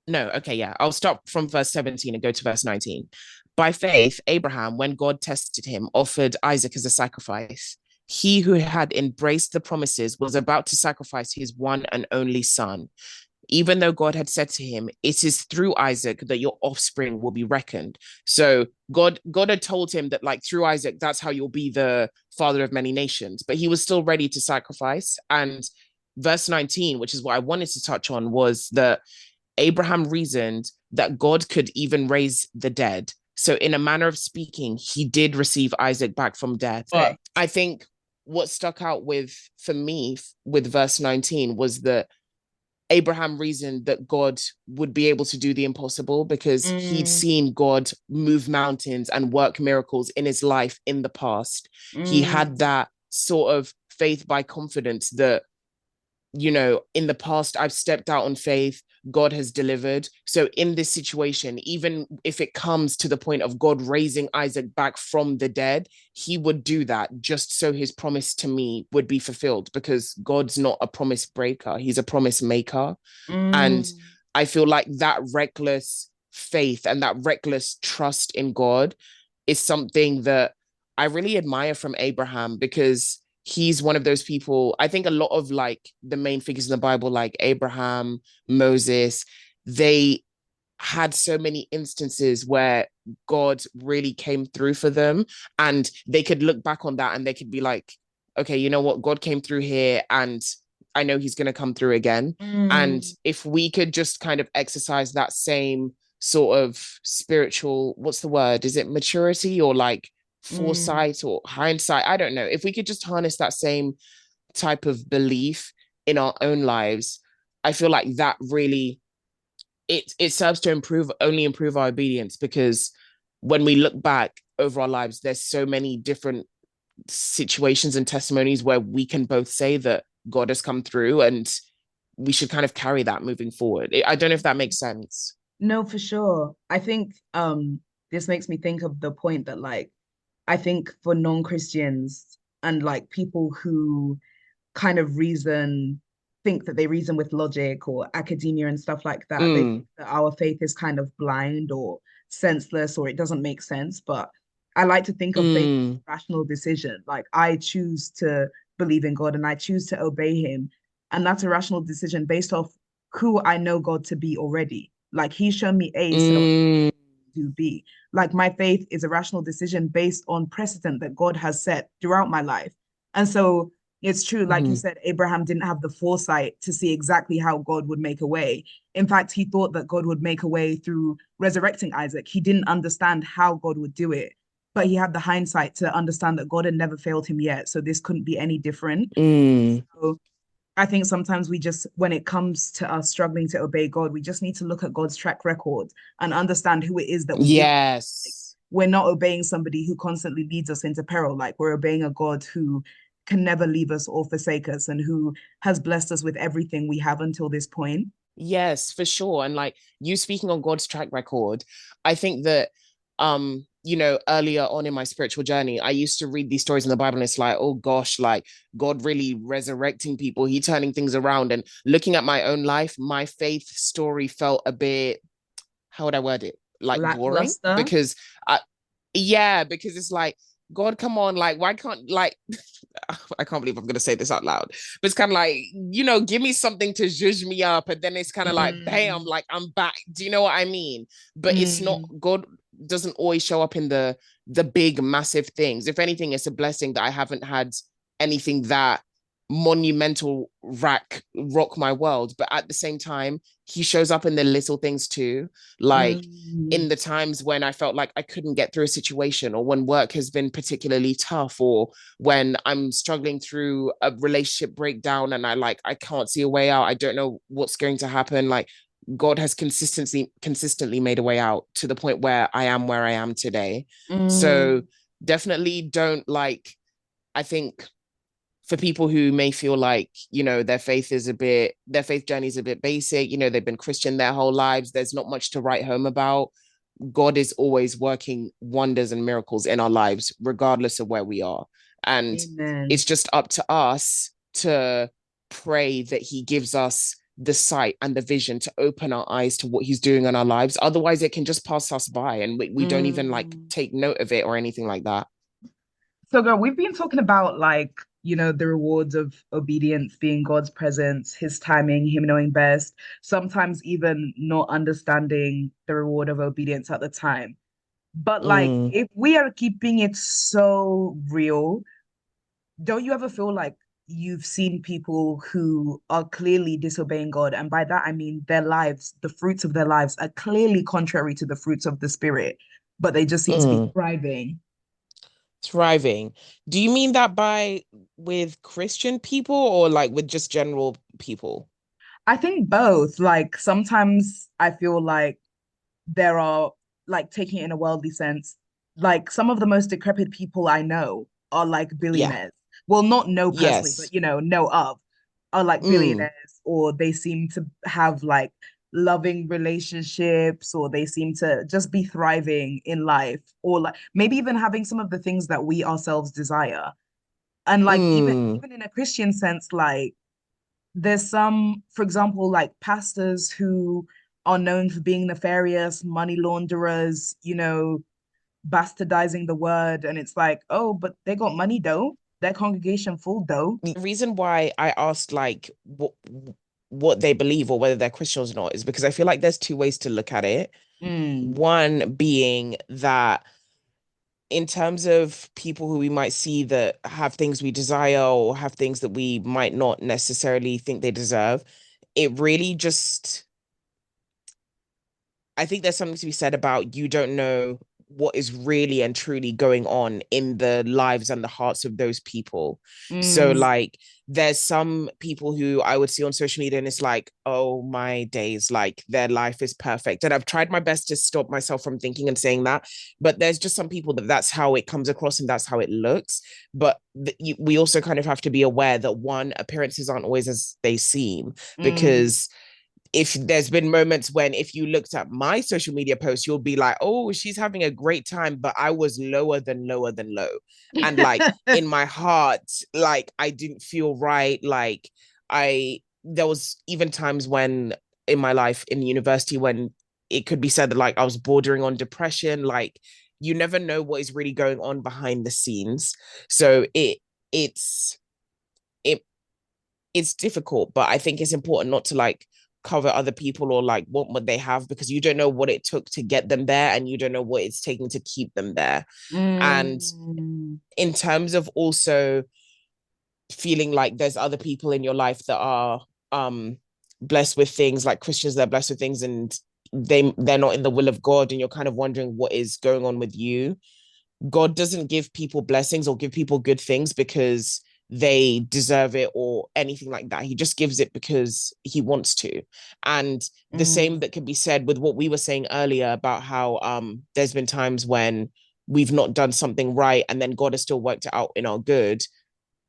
no, okay, yeah. I'll stop from verse 17 and go to verse 19. By faith, Abraham, when God tested him, offered Isaac as a sacrifice. He who had embraced the promises was about to sacrifice his one and only son. even though God had said to him, it is through Isaac that your offspring will be reckoned. So God had told him that like through Isaac, that's how you'll be the father of many nations, but he was still ready to sacrifice. And verse 19, which is what I wanted to touch on, was that Abraham reasoned that God could even raise the dead. So, in a manner of speaking, he did receive Isaac back from death. But Okay. I think what stuck out with for me with verse 19 was that Abraham reasoned that God would be able to do the impossible because he'd Mm, seen God move mountains and work miracles in his life in the past. He mm, had that sort of faith by confidence that, in the past, I've stepped out on faith. God has delivered. So, in this situation, even if it comes to the point of God raising Isaac back from the dead, he would do that just so his promise to me would be fulfilled because God's not a promise breaker, he's a promise maker. And mm, I feel like that reckless faith and that reckless trust in God is something that I really admire from Abraham because he's one of those people. I think a lot of like the main figures in the Bible, like Abraham, Moses, they had so many instances where God really came through for them. And they could look back on that and they could be like, okay, you know what? God came through here and I know he's going to come through again. And mm, if we could just kind of exercise that same sort of spiritual, what's the word? Is it maturity or like mm. foresight or hindsight? I don't know. If we could just harness that same type of belief in our own lives, I feel like that really it serves to improve our obedience because when we look back over our lives, there's so many different situations and testimonies where we can both say that God has come through and we should kind of carry that moving forward. I don't know if that makes sense. No, for sure. I think this makes me think of the point that like I think for non-Christians and like people who kind of think that they reason with logic or academia and stuff like that, they Mm, think that our faith is kind of blind or senseless or it doesn't make sense. But I like to think of faith as mm, a rational decision. Like I choose to believe in God and I choose to obey him. And that's a rational decision based off who I know God to be already. Like he's shown me A, so mm, do B. Like my faith is a rational decision based on precedent that God has set throughout my life. And so it's true, like you mm, said, Abraham didn't have the foresight to see exactly how God would make a way. In fact, he thought that God would make a way through resurrecting Isaac. He didn't understand how God would do it, but he had the hindsight to understand that God had never failed him yet. So this couldn't be any different. mm. So I think sometimes we just, when it comes to us struggling to obey God, we just need to look at God's track record and understand who it is that we do. Like, Yes. we're not obeying somebody who constantly leads us into peril. Like we're obeying a God who can never leave us or forsake us and who has blessed us with everything we have until this point. Yes, for sure. And like you speaking on God's track record, I think that earlier on in my spiritual journey, I used to read these stories in the Bible and it's like, oh gosh, like God really resurrecting people, he turning things around. And looking at my own life, my faith story felt a bit, how would I word it? Like boring Lackluster. because yeah, because it's like, God, come on, like, why can't like I can't believe I'm gonna say this out loud, but it's kind of like, give me something to zhuzh me up, and then it's kind of like, bam, Mm, like I'm back. Do you know what I mean? But it's not mm, God doesn't always show up in the big massive things. If anything, it's a blessing that I haven't had anything that monumental rock my world. But at the same time, he shows up in the little things too, like mm, in the times when I felt like I couldn't get through a situation or when work has been particularly tough or when I'm struggling through a relationship breakdown and I can't see a way out. I don't know what's going to happen. Like God has consistently made a way out to the point where I am today. So mm, definitely don't like, I think for people who may feel like, their faith journey is a bit basic, they've been Christian their whole lives, there's not much to write home about. God is always working wonders and miracles in our lives, regardless of where we are. And amen. it's just up to us to pray that He gives us the sight and the vision to open our eyes to what He's doing in our lives. Otherwise, it can just pass us by and we don't even like Mm. take note of it or anything like that. So, girl, we've been talking about like the rewards of obedience being God's presence, his timing, him knowing best, sometimes even not understanding the reward of obedience at the time. But like, Mm, if we are keeping it so real, don't you ever feel like you've seen people who are clearly disobeying God? And by that, I mean their lives, the fruits of their lives are clearly contrary to the fruits of the Spirit, but they just seem to be mm. thriving. Thriving. Do you mean that by with Christian people or like with just general people? I think both. Like sometimes I feel like there are, like, taking it in a worldly sense, like some of the most decrepit people I know are like Yeah. billionaires. Well, not know personally, but Yes. know of, are like Mm, billionaires, or they seem to have like loving relationships, or they seem to just be thriving in life, or like maybe even having some of the things that we ourselves desire. And like even mm. even in a Christian sense, like there's some, for example, like pastors who are known for being nefarious, money launderers, bastardizing the word. And it's like, oh, but they got money though. Their congregation full though. The reason why I asked like what they believe or whether they're Christians or not is because I feel like there's two ways to look at it. Mm, One being that in terms of people who we might see that have things we desire or have things that we might not necessarily think they deserve, it really just I think there's something to be said about you don't know what is really and truly going on in the lives and the hearts of those people. So mm, like there's some people who I would see on social media and it's like, oh my days, like their life is perfect. And I've tried my best to stop myself from thinking and saying that, but there's just some people that that's how it comes across and that's how it looks. But we also kind of have to be aware that one, appearances aren't always as they seem mm, because if there's been moments when if you looked at my social media posts, you'll be like, oh, she's having a great time, but I was lower than low. And like in my heart, like I didn't feel right. Like there was even times when in my life in university when it could be said that like I was bordering on depression. Like you never know what is really going on behind the scenes. So it's it it's difficult, but I think it's important not to like cover other people or like what they have because you don't know what it took to get them there and you don't know what it's taking to keep them there. And mm, in terms of also feeling like there's other people in your life that are blessed with things like Christians that are blessed with things and they're not in the will of God and you're kind of wondering what is going on with you. God doesn't give people blessings or give people good things because they deserve it or anything like that. He just gives it because he wants to. And the mm, same that can be said with what we were saying earlier about how there's been times when we've not done something right and then God has still worked it out in our good.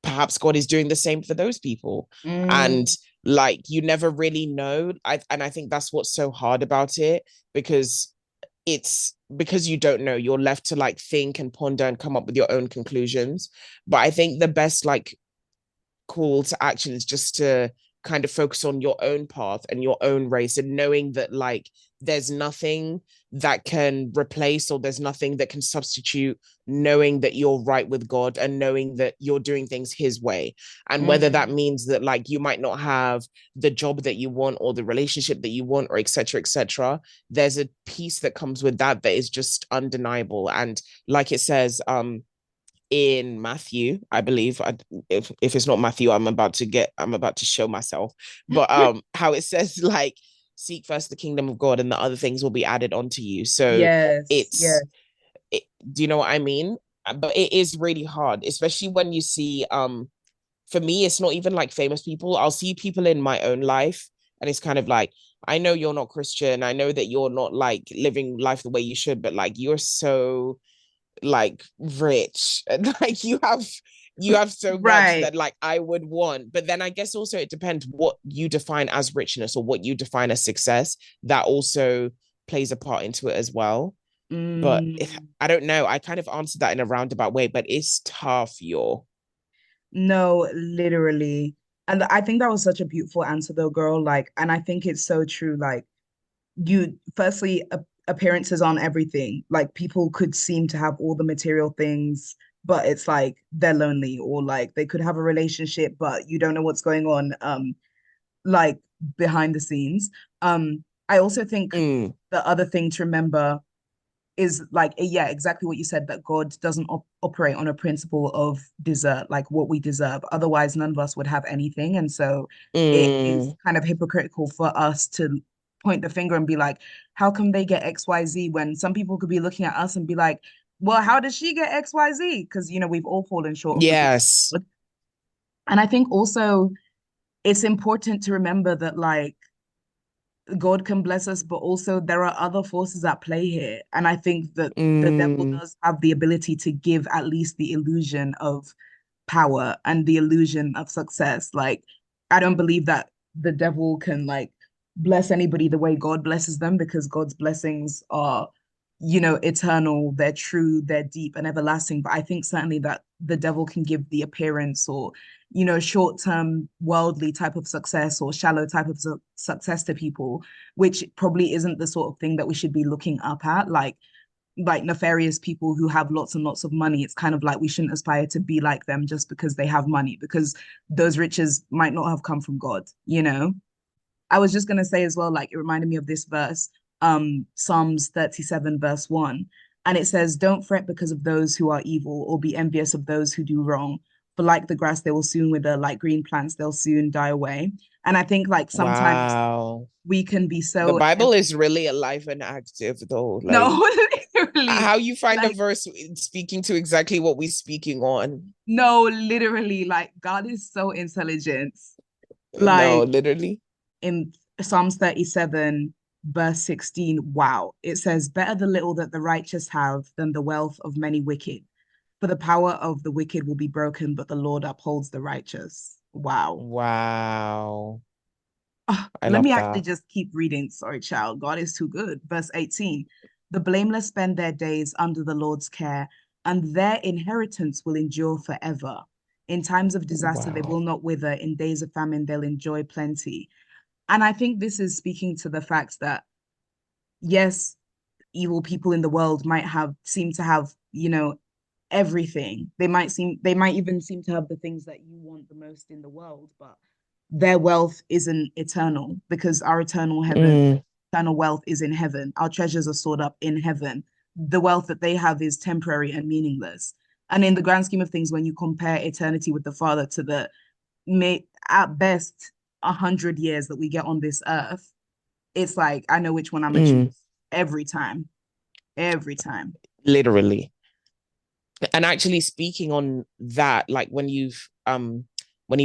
Perhaps God is doing the same for those people. And mm, like you never really know. And I think that's what's so hard about it because it's because you don't know you're left to like think and ponder and come up with your own conclusions, but I think the best like call to action is just to kind of focus on your own path and your own race and knowing that like there's nothing that can replace or there's nothing that can substitute knowing that you're right with God and knowing that you're doing things his way. And whether that mm, means that like you might not have the job that you want or the relationship that you want or etc., there's a piece that comes with that that is just undeniable. And like it says in Matthew, I believe. If it's not Matthew, I'm about to show myself. But how it says like seek first the kingdom of God and the other things will be added onto you. So yes, it's yes, do you know what I mean? But it is really hard, especially when you see for me, it's not even like famous people. I'll see people in my own life and it's kind of like I know you're not Christian. I know that you're not like living life the way you should, but like you're so like rich and like you have so much right. that like I would want. But then I guess also it depends what you define as richness or what you define as success. That also plays a part into it as well. But Mm. I don't know. I kind of answered that in a roundabout way, but it's tough, y'all. No, literally. And I think that was such a beautiful answer though, girl. Like, and I think it's so true. Like, you firstly, appearances aren't everything. Like, people could seem to have all the material things, but it's like they're lonely, or like they could have a relationship, but you don't know what's going on, like behind the scenes. I also think Mm, the other thing to remember is like, yeah, exactly what you said, that God doesn't operate on a principle of desert, like what we deserve. Otherwise, none of us would have anything. And so it is mm. kind of hypocritical for us to point the finger and be like, how come they get XYZ, when some people could be looking at us and be like, well, how does she get XYZ? Because, we've all fallen short of the glory Yes. of God. And I think also it's important to remember that, like, God can bless us, but also there are other forces at play here. And I think that the devil Mm, does have the ability to give at least the illusion of power and the illusion of success. Like, I don't believe that the devil can like bless anybody the way God blesses them, because God's blessings are, eternal, they're true, they're deep and everlasting. But I think certainly that the devil can give the appearance, or, short-term worldly type of success, or shallow type of success to people, which probably isn't the sort of thing that we should be looking up at. Like nefarious people who have lots and lots of money, it's kind of like we shouldn't aspire to be like them just because they have money, because those riches might not have come from God. I was just going to say as well, like, it reminded me of this verse, Psalms 37 verse 1, and it says, don't fret because of those who are evil, or be envious of those who do wrong, for like the grass they will soon wither, like green plants they'll soon die away. And I think like sometimes wow. we can be The so Bible is really alive and active, though. Like, no, literally, how you find a like, verse speaking to exactly what we're speaking on? no, literally, like, God is so intelligent. No, Like, literally. in Psalms 37, verse 16, wow, it says, better the little that the righteous have than the wealth of many wicked. For the power of the wicked will be broken, but the Lord upholds the righteous. Wow. Wow. I Let love me actually that. just keep reading. Sorry, child. God is too good. Verse 18, the blameless spend their days under the Lord's care, and their inheritance will endure forever. In times of disaster, they Wow. will not wither. In days of famine, they'll enjoy plenty. And I think this is speaking to the fact that, yes, evil people in the world might have seem to have, everything. They might even seem to have the things that you want the most in the world, but their wealth isn't eternal, because our Mm, eternal wealth is in heaven. Our treasures are stored up in heaven. The wealth that they have is temporary and meaningless. And in the grand scheme of things, when you compare eternity with the Father to the may at best 100 years that we get on this earth, it's like I know which one I'm gonna mm, choose every time, every time. literally. And actually speaking on that, like when you've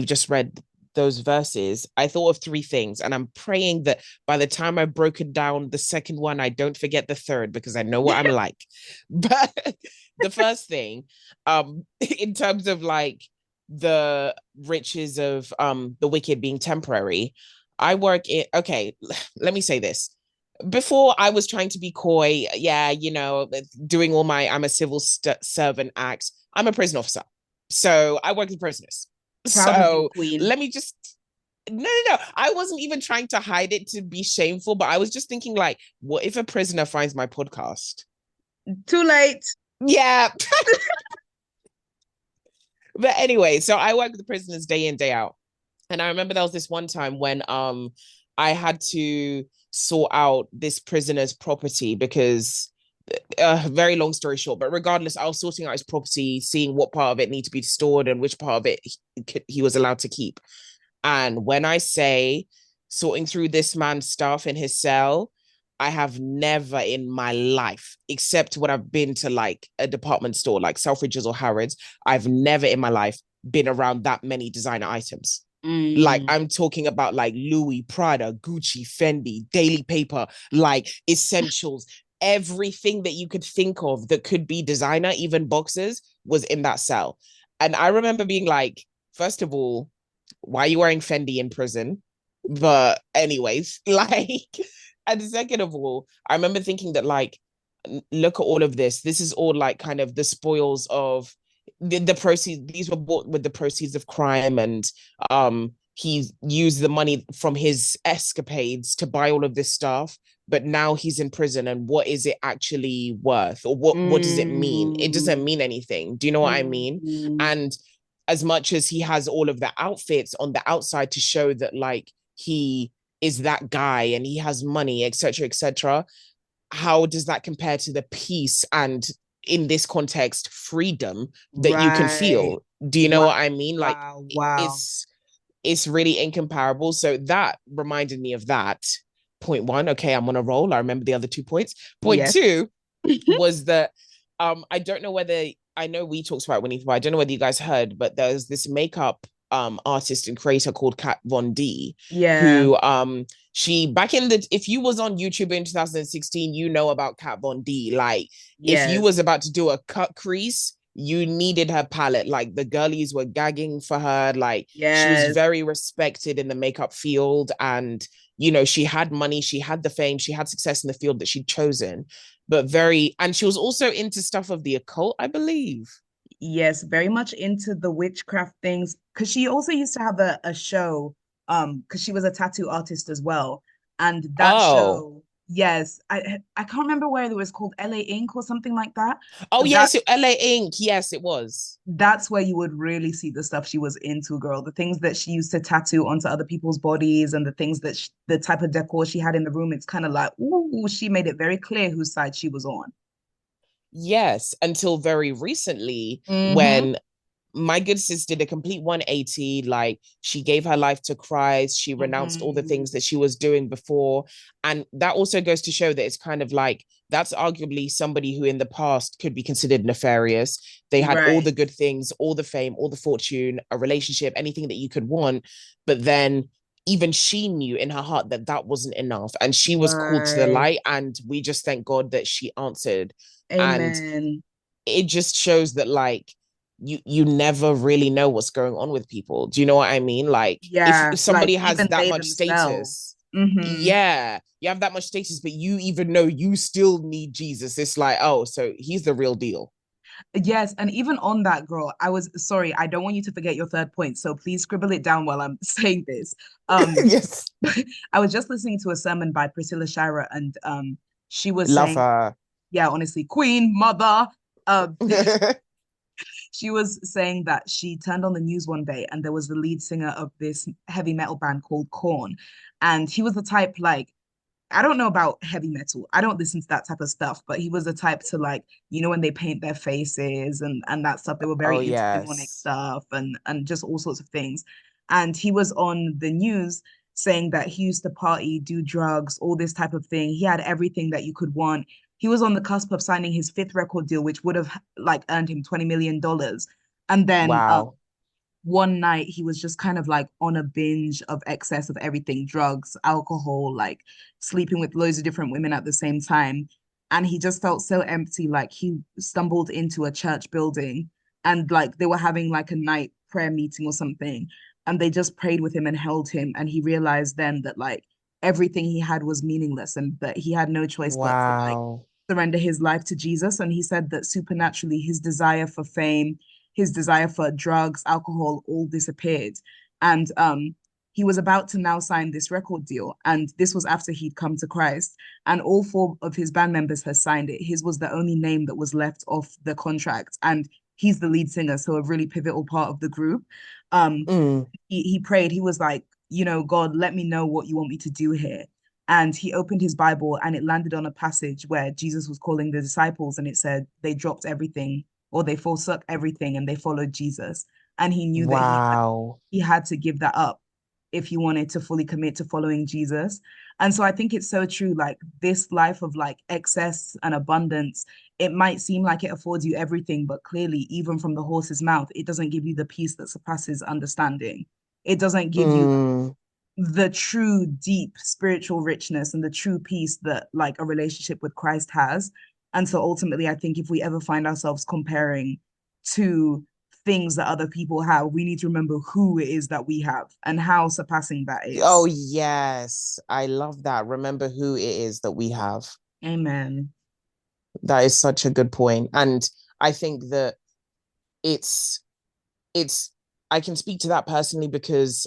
just read those verses, I thought of three things. And I'm praying that by the time I've broken down the second one, I don't forget the third, because I know what I'm like. But the first thing, in terms of like the riches of the wicked being temporary, I work in okay, let me say this. Before I was trying to be coy, yeah, doing all my I'm a civil servant acts. I'm a prison officer. So I work with prisoners. Proud of you, So Queen. let me just no, no, no. I wasn't even trying to hide it to be shameful, but I was just thinking, like, what if a prisoner finds my podcast? Too late. Yeah. But anyway, so I work with the prisoners day in, day out. And I remember there was this one time when I had to sort out this prisoner's property because very long story short, but regardless, I was sorting out his property, seeing what part of it needed to be stored and which part of it he was allowed to keep. And when I say sorting through this man's stuff in his cell, I have never in my life, except when I've been to like a department store like Selfridges or Harrods, I've never in my life been around that many designer items. Like Mm. I'm talking about like Louis, Prada, Gucci, Fendi, Daily Paper, like essentials, everything that you could think of that could be designer, even boxes, was in that cell. And I remember being like, first of all, why are you wearing Fendi in prison? But anyways, like, and second of all, I remember thinking that like, look at all of this. This is all like kind of the spoils of the proceeds. These were bought with the proceeds of crime, and he used the money from his escapades to buy all of this stuff, but now he's in prison, and what is it actually worth, or what does it mean? It doesn't Mm, mean anything. Do you know what I mean? mhm. And as much as he has all of the outfits on the outside to show that like he is that guy and he has money, etc., etc., how does that compare to the peace and, in this context, freedom that you can Right. feel? Do you know Wow. what I mean? Like, Wow. Wow. it's it's really incomparable. So that reminded me of that. Point one, okay, I'm on a roll. I remember the other 2 points. Point Yes. two was that I don't know whether, I know we talked about Winnie, but I don't know whether you guys heard, but there's this makeup artist and creator called Kat Von D, Yeah. who she, back in the, if you was on YouTube in 2016, you know about Kat Von D. Like, if you Yes. was about to do a cut crease, you needed her palette. Like, the girlies were gagging for her. Like, she was Yes. very respected in the makeup field, and you know, she had money, she had the fame, she had success in the field that she'd chosen. But very, and she was also into stuff of the occult, I believe. Yes, very much into the witchcraft things. Because she also used to have a show, because she was a tattoo artist as well. And that Oh, show, yes, I can't remember where it was called, LA Ink or something like that. oh But that yes, LA Ink. Yes, it was. that's where you would really see the stuff she was into, girl. The things that she used to tattoo onto other people's bodies and the things that the type of decor she had in the room. It's kind of like, ooh, she made it very clear whose side she was on. Yes, until very recently, Mm-hmm. when my good sis did a complete 180. Like, she gave her life to Christ, she renounced all the Mm-hmm. things that she was doing before. And that also goes to show that it's kind of like, that's arguably somebody who in the past could be considered nefarious. They had all the Right. good things, all the fame, all the fortune, a relationship, anything that you could want. But then even she knew in her heart that that wasn't enough, and she was called to the Right. light, and we just thank God that she answered. And Amen. it just shows that, like, you never really know what's going on with people. Do you know what I mean? Like, Yeah, if like somebody has even that they much themselves. status, Mm-hmm. yeah, you have that much status, but you even know you still need Jesus. It's like, oh, so he's the real deal. Yes, and even on that, girl, I was sorry, I don't want you to forget your third point, so please scribble it down while I'm saying this. Um, Yes, I was just listening to a sermon by Priscilla Shira, and she was love saying, her. yeah, honestly, Queen Mother. Um, she was saying that she turned on the news one day and there was the lead singer of this heavy metal band called Korn, and he was the type like I don't know about heavy metal. I don't listen to that type of stuff, but he was the type to like, when they paint their faces and that stuff, they were Oh very into demonic yes, stuff and just all sorts of things. And he was on the news saying that he used to party, do drugs, all this type of thing. He had everything that you could want. He was on the cusp of signing his fifth record deal, which would have like earned him $20 million. And then wow, one night he was just kind of like on a binge of excess of everything, drugs, alcohol, like sleeping with loads of different women at the same time. And he just felt so empty. Like he stumbled into a church building and like they were having like a night prayer meeting or something. And they just prayed with him and held him. And he realized then that like everything he had was meaningless and that he had no choice but to like wow, surrender his life to Jesus. And he said that supernaturally his desire for fame, his desire for drugs, alcohol, all disappeared. And he was about to now sign this record deal. And this was after he'd come to Christ. And all four of his band members had signed it. His was the only name that was left off the contract. And he's the lead singer, so a really pivotal part of the group. Um, mm, he prayed, he was like, God, let me know what you want me to do here. And he opened his Bible and it landed on a passage where Jesus was calling the disciples and it said they dropped everything or they forsook everything and they followed Jesus. And he knew that wow. he had to give that up if he wanted to fully commit to following Jesus. And so I think it's so true. Like this life of like excess and abundance, it might seem like it affords you everything, but clearly, even from the horse's mouth, it doesn't give you the peace that surpasses understanding. It doesn't give you like Mm. the true deep spiritual richness and the true peace that like a relationship with Christ has. And so ultimately, I think if we ever find ourselves comparing to things that other people have, we need to remember who it is that we have and how surpassing that Oh is. yes, I love that. Remember who it is that we have. Amen. That is such a good point. And I think that it's it's I can speak to that personally because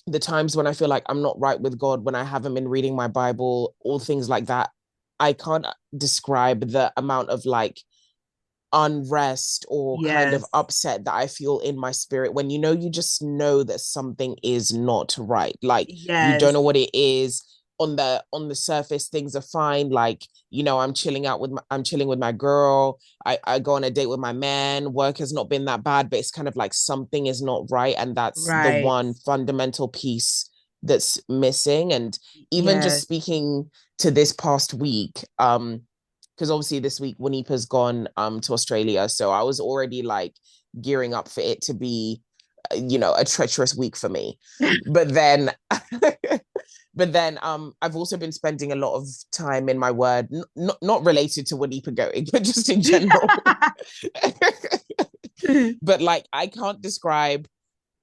the times when I feel like I'm not right with God, when I haven't been reading my Bible, all things like that, I can't describe the amount of like unrest or kind of Yes. upset that I feel in my spirit when you just know that something is not right. Like you don't Yes. know what it is. On the surface, things are fine. Like, I'm chilling with my girl. I go on a date with my man. Work has not been that bad, but it's kind of like something is not right. And that's the Right. one fundamental piece that's missing. And even just Yes. speaking to this past week, because obviously this week Wanipa's gone to Australia, so I was already like gearing up for it to be, a treacherous week for me. But then, I've also been spending a lot of time in my word, not related to Wanipa going, but just in general. But like, I can't describe.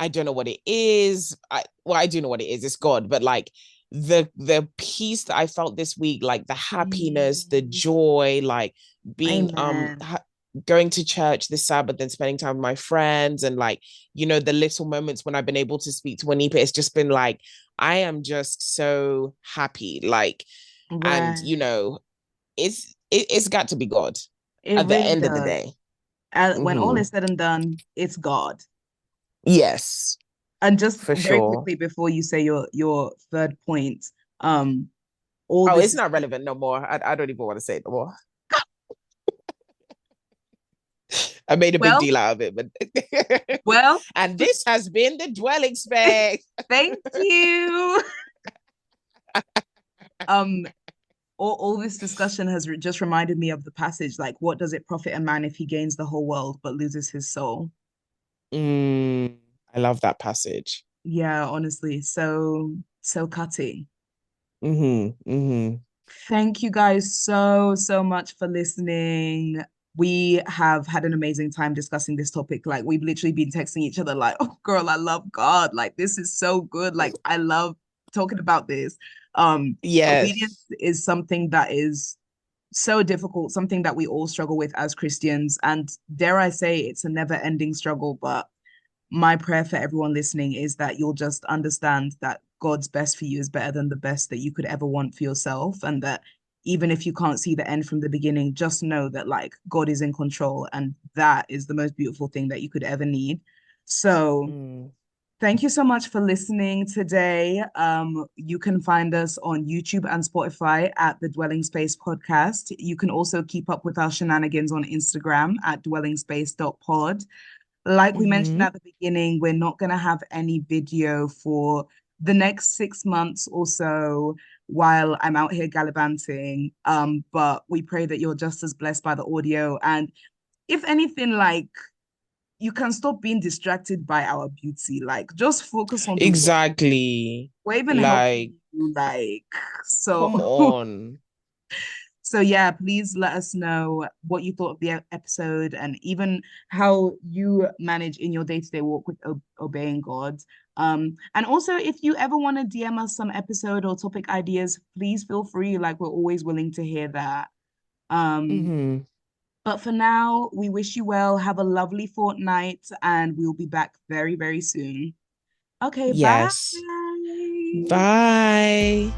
I don't know what it is. I do know what it is. It's God, but like the peace that I felt this week, like the happiness, the Mm, joy, like being amen. going to church this Sabbath and spending time with my friends, and like the little moments when I've been able to speak to Wanipa, it's just been like I am just so happy, like, and Right. it's got to be God It at the really end of the does. day. When all is Hmm. said and done, it's God. Yes, And just for very sure. quickly before you say your third point, um, all Oh, this it's is not relevant no more. I don't even want to say it no more. I made a big well, deal out of it, but well, and this has been the dwelling space. thank you. Um, all this discussion has just reminded me of the passage, like, what does it profit a man if he gains the whole world but loses his soul? Mm, I love that passage. Yeah, honestly, so cutting. Mm-hmm. Mm-hmm. Thank you guys so much for listening. We have had an amazing time discussing this topic. Like, we've literally been texting each other, like, oh, girl, I love God. Like, this is so good. Like, I love talking about this. Obedience Yes. is something that is so difficult, something that we all struggle with as Christians. And dare I say, it's a never-ending struggle. But my prayer for everyone listening is that you'll just understand that God's best for you is better than the best that you could ever want for yourself. And that even if you can't see the end from the beginning, just know that like God is in control. And that is the most beautiful thing that you could ever need. So Mm. thank you so much for listening today. You can find us on YouTube and Spotify at the Dwelling Space Podcast. You can also keep up with our shenanigans on Instagram at dwellingspace.pod. Like we mentioned Mm-hmm. at the beginning, we're not going to have any video for the next 6 months or so while I'm out here gallivanting. But we pray that you're just as blessed by the audio. And if anything, like you can stop being distracted by our beauty. Like just focus on the word. Exactly. We're even Like, helping you, like come so. on. So yeah, please let us know what you thought of the episode and even how you manage in your day-to-day walk with obeying God. And also if you ever want to DM us some episode or topic ideas, please feel free. Like we're always willing to hear that. Um, Mm-hmm. but for now, we wish you well. Have a lovely fortnight, and we'll be back very, very soon. Okay, bye. Yes. Bye.